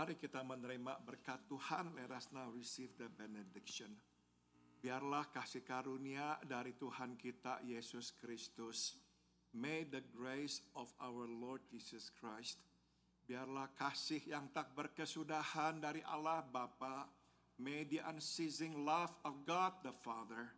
Mari kita menerima berkat Tuhan. Let us now receive the benediction. Biarlah kasih karunia dari Tuhan kita Yesus Kristus. May the grace of our Lord Jesus Christ. Biarlah kasih yang tak berkesudahan dari Allah Bapa. May the unceasing love of God the Father.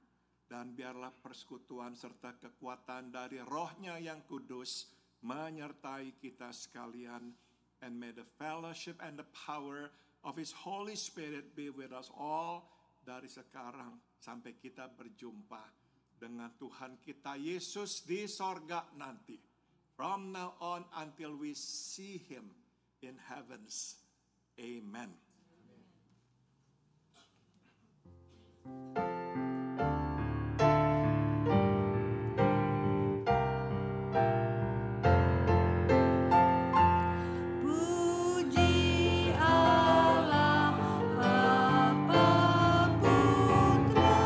Dan biarlah persekutuan serta kekuatan dari Roh-Nya yang kudus menyertai kita sekalian. And may the fellowship and the power of His Holy Spirit be with us all dari sekarang sampai kita berjumpa dengan Tuhan kita Yesus di sorga nanti. from now on until we see Him in heavens. Amen. Puji Allah Bapa Putra,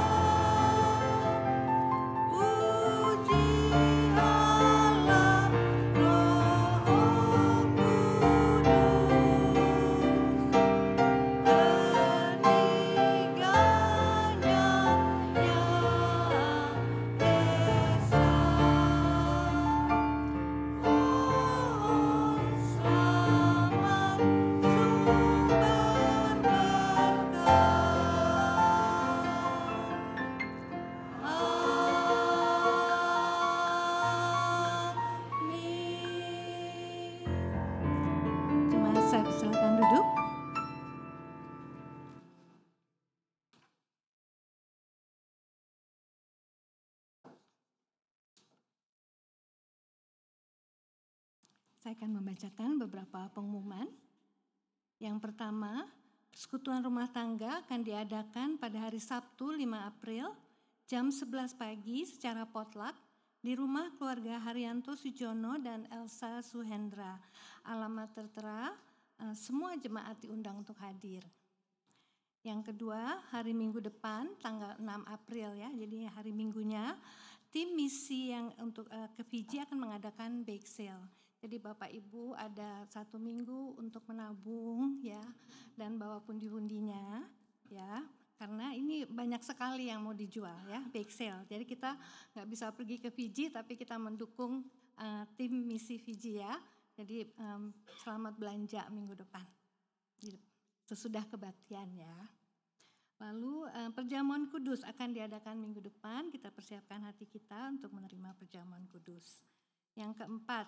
puji Allah Roh Kudus, ketiganya yang esa. Oh, selamat sumber berkat. Amin. Jemaat silakan duduk. Saya akan membacakan beberapa pengumuman. Yang pertama, persekutuan rumah tangga akan diadakan pada hari Sabtu 5 April jam 11 pagi secara potluck di rumah keluarga Haryanto Sujono dan Elsa Suhendra. Alamat tertera, semua jemaat diundang untuk hadir. Yang kedua, hari Minggu depan tanggal 6 April ya, jadi hari Minggunya, tim misi yang untuk ke Fiji akan mengadakan bake sale. Jadi Bapak Ibu ada 1 minggu untuk menabung ya dan bawa pundi-pundinya ya, karena ini banyak sekali yang mau dijual ya, bake sale. Jadi kita nggak bisa pergi ke Fiji tapi kita mendukung tim misi Fiji ya. Jadi selamat belanja minggu depan sesudah kebaktian ya. Lalu perjamuan kudus akan diadakan minggu depan, kita persiapkan hati kita untuk menerima perjamuan kudus. Yang keempat,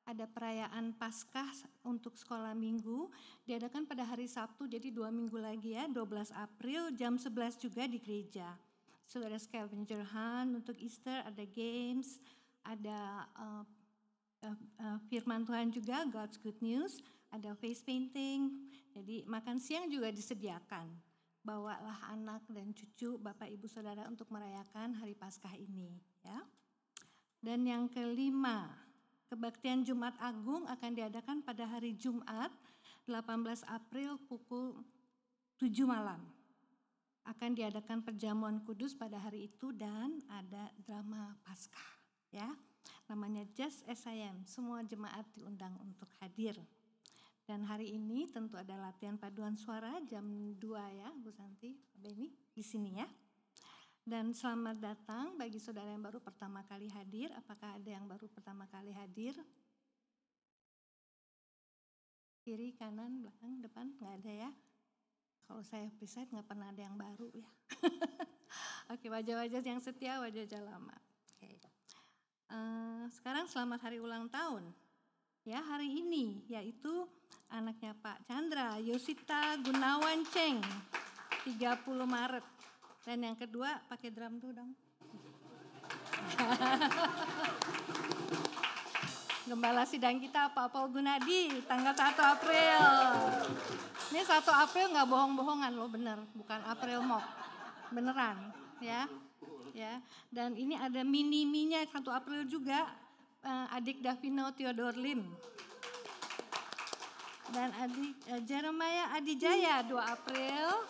ada perayaan Paskah untuk sekolah minggu, diadakan pada hari Sabtu, jadi 2 minggu lagi ya, 12 April jam 11 juga di gereja. So ada scavenger hunt untuk Easter, ada games, ada firman Tuhan juga, God's Good News, ada face painting, jadi makan siang juga disediakan. Bawalah anak dan cucu, Bapak Ibu Saudara untuk merayakan hari Paskah ini ya. Dan yang kelima, kebaktian Jumat Agung akan diadakan pada hari Jumat 18 April pukul 7 malam. Akan diadakan perjamuan kudus pada hari itu dan ada drama Paskah ya. Namanya Just As I Am. Semua jemaat diundang untuk hadir. Dan hari ini tentu ada latihan paduan suara jam 2 ya, Bu Santi, Pak Beni di sini ya. Dan selamat datang bagi saudara yang baru pertama kali hadir. Apakah ada yang baru pertama kali hadir? Kiri, kanan, belakang, depan, nggak ada ya. Kalau saya preside nggak pernah ada yang baru ya. Oke, wajah-wajah yang setia, wajah-wajah lama. Oke. Sekarang selamat hari ulang tahun. Ya, hari ini yaitu anaknya Pak Chandra, Yosita Gunawan Cheng, 30 Maret. Dan yang kedua, pakai drum tuh dong. Gembala sidang kita Pak Paul Gunadi, tanggal 1 April. Ini 1 April nggak bohong-bohongan loh, bener, bukan April Mop, beneran ya. Ya. Dan ini ada mini-minya 1 April juga, adik Davino Theodore Lim. Dan adik Jeremiah Adijaya 2 April.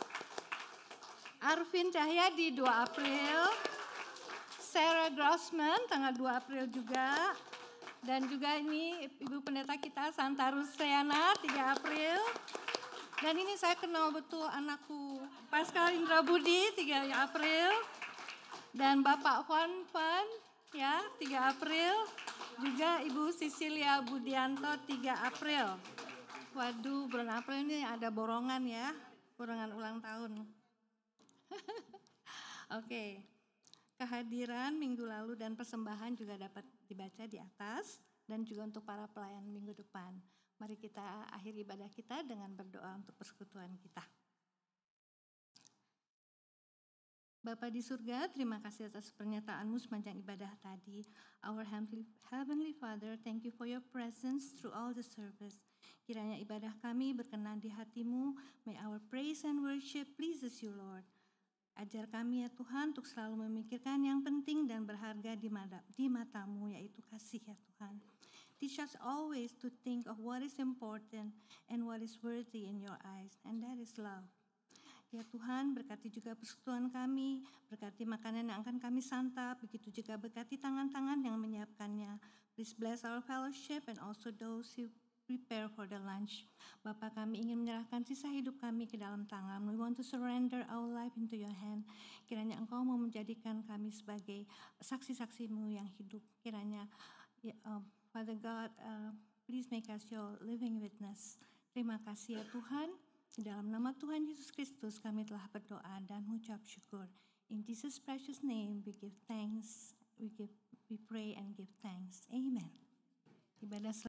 Arvin Cahyadi 2 April. Sarah Grossman tanggal 2 April juga. Dan juga ini Ibu Pendeta kita Santa Rusriana 3 April. Dan ini saya kenal betul anakku Pascal Indra Budi 3 April. Dan Bapak Juan Pan ya 3 April. Juga Ibu Sisilia Budianto 3 April. Waduh, bulan April ini ada borongan ya, borongan ulang tahun. Oke, kehadiran minggu lalu dan persembahan juga dapat dibaca di atas dan juga untuk para pelayan minggu depan. Mari kita akhiri ibadah kita dengan berdoa untuk persekutuan kita. Bapa di surga, terima kasih atas pernyataan-Mu sepanjang ibadah tadi. Our Heavenly Father, thank you for your presence through all the service. Kiranya ibadah kami berkenan di hati-Mu. May our praise and worship pleases you, Lord. Ajar kami ya Tuhan untuk selalu memikirkan yang penting dan berharga di mata-Mu, yaitu kasih ya Tuhan. Teach us always to think of what is important and what is worthy in your eyes, and that is love. Ya Tuhan, berkati juga persekutuan kami, berkati makanan yang akan kami santap, begitu juga berkati tangan-tangan yang menyiapkannya. Please bless our fellowship and also those who prepare for the lunch. Bapa, kami ingin menyerahkan sisa hidup kami ke dalam tangan. We want to surrender our life into your hand. Kiranya Engkau mau menjadikan kami sebagai saksi-saksi-Mu yang hidup. Kiranya, Father God, please make us your living witness. Terima kasih ya Tuhan. Di dalam nama Tuhan Yesus Kristus kami telah berdoa dan mengucap syukur. In Jesus' precious name we give thanks, we pray and give thanks. Amen. Ibadah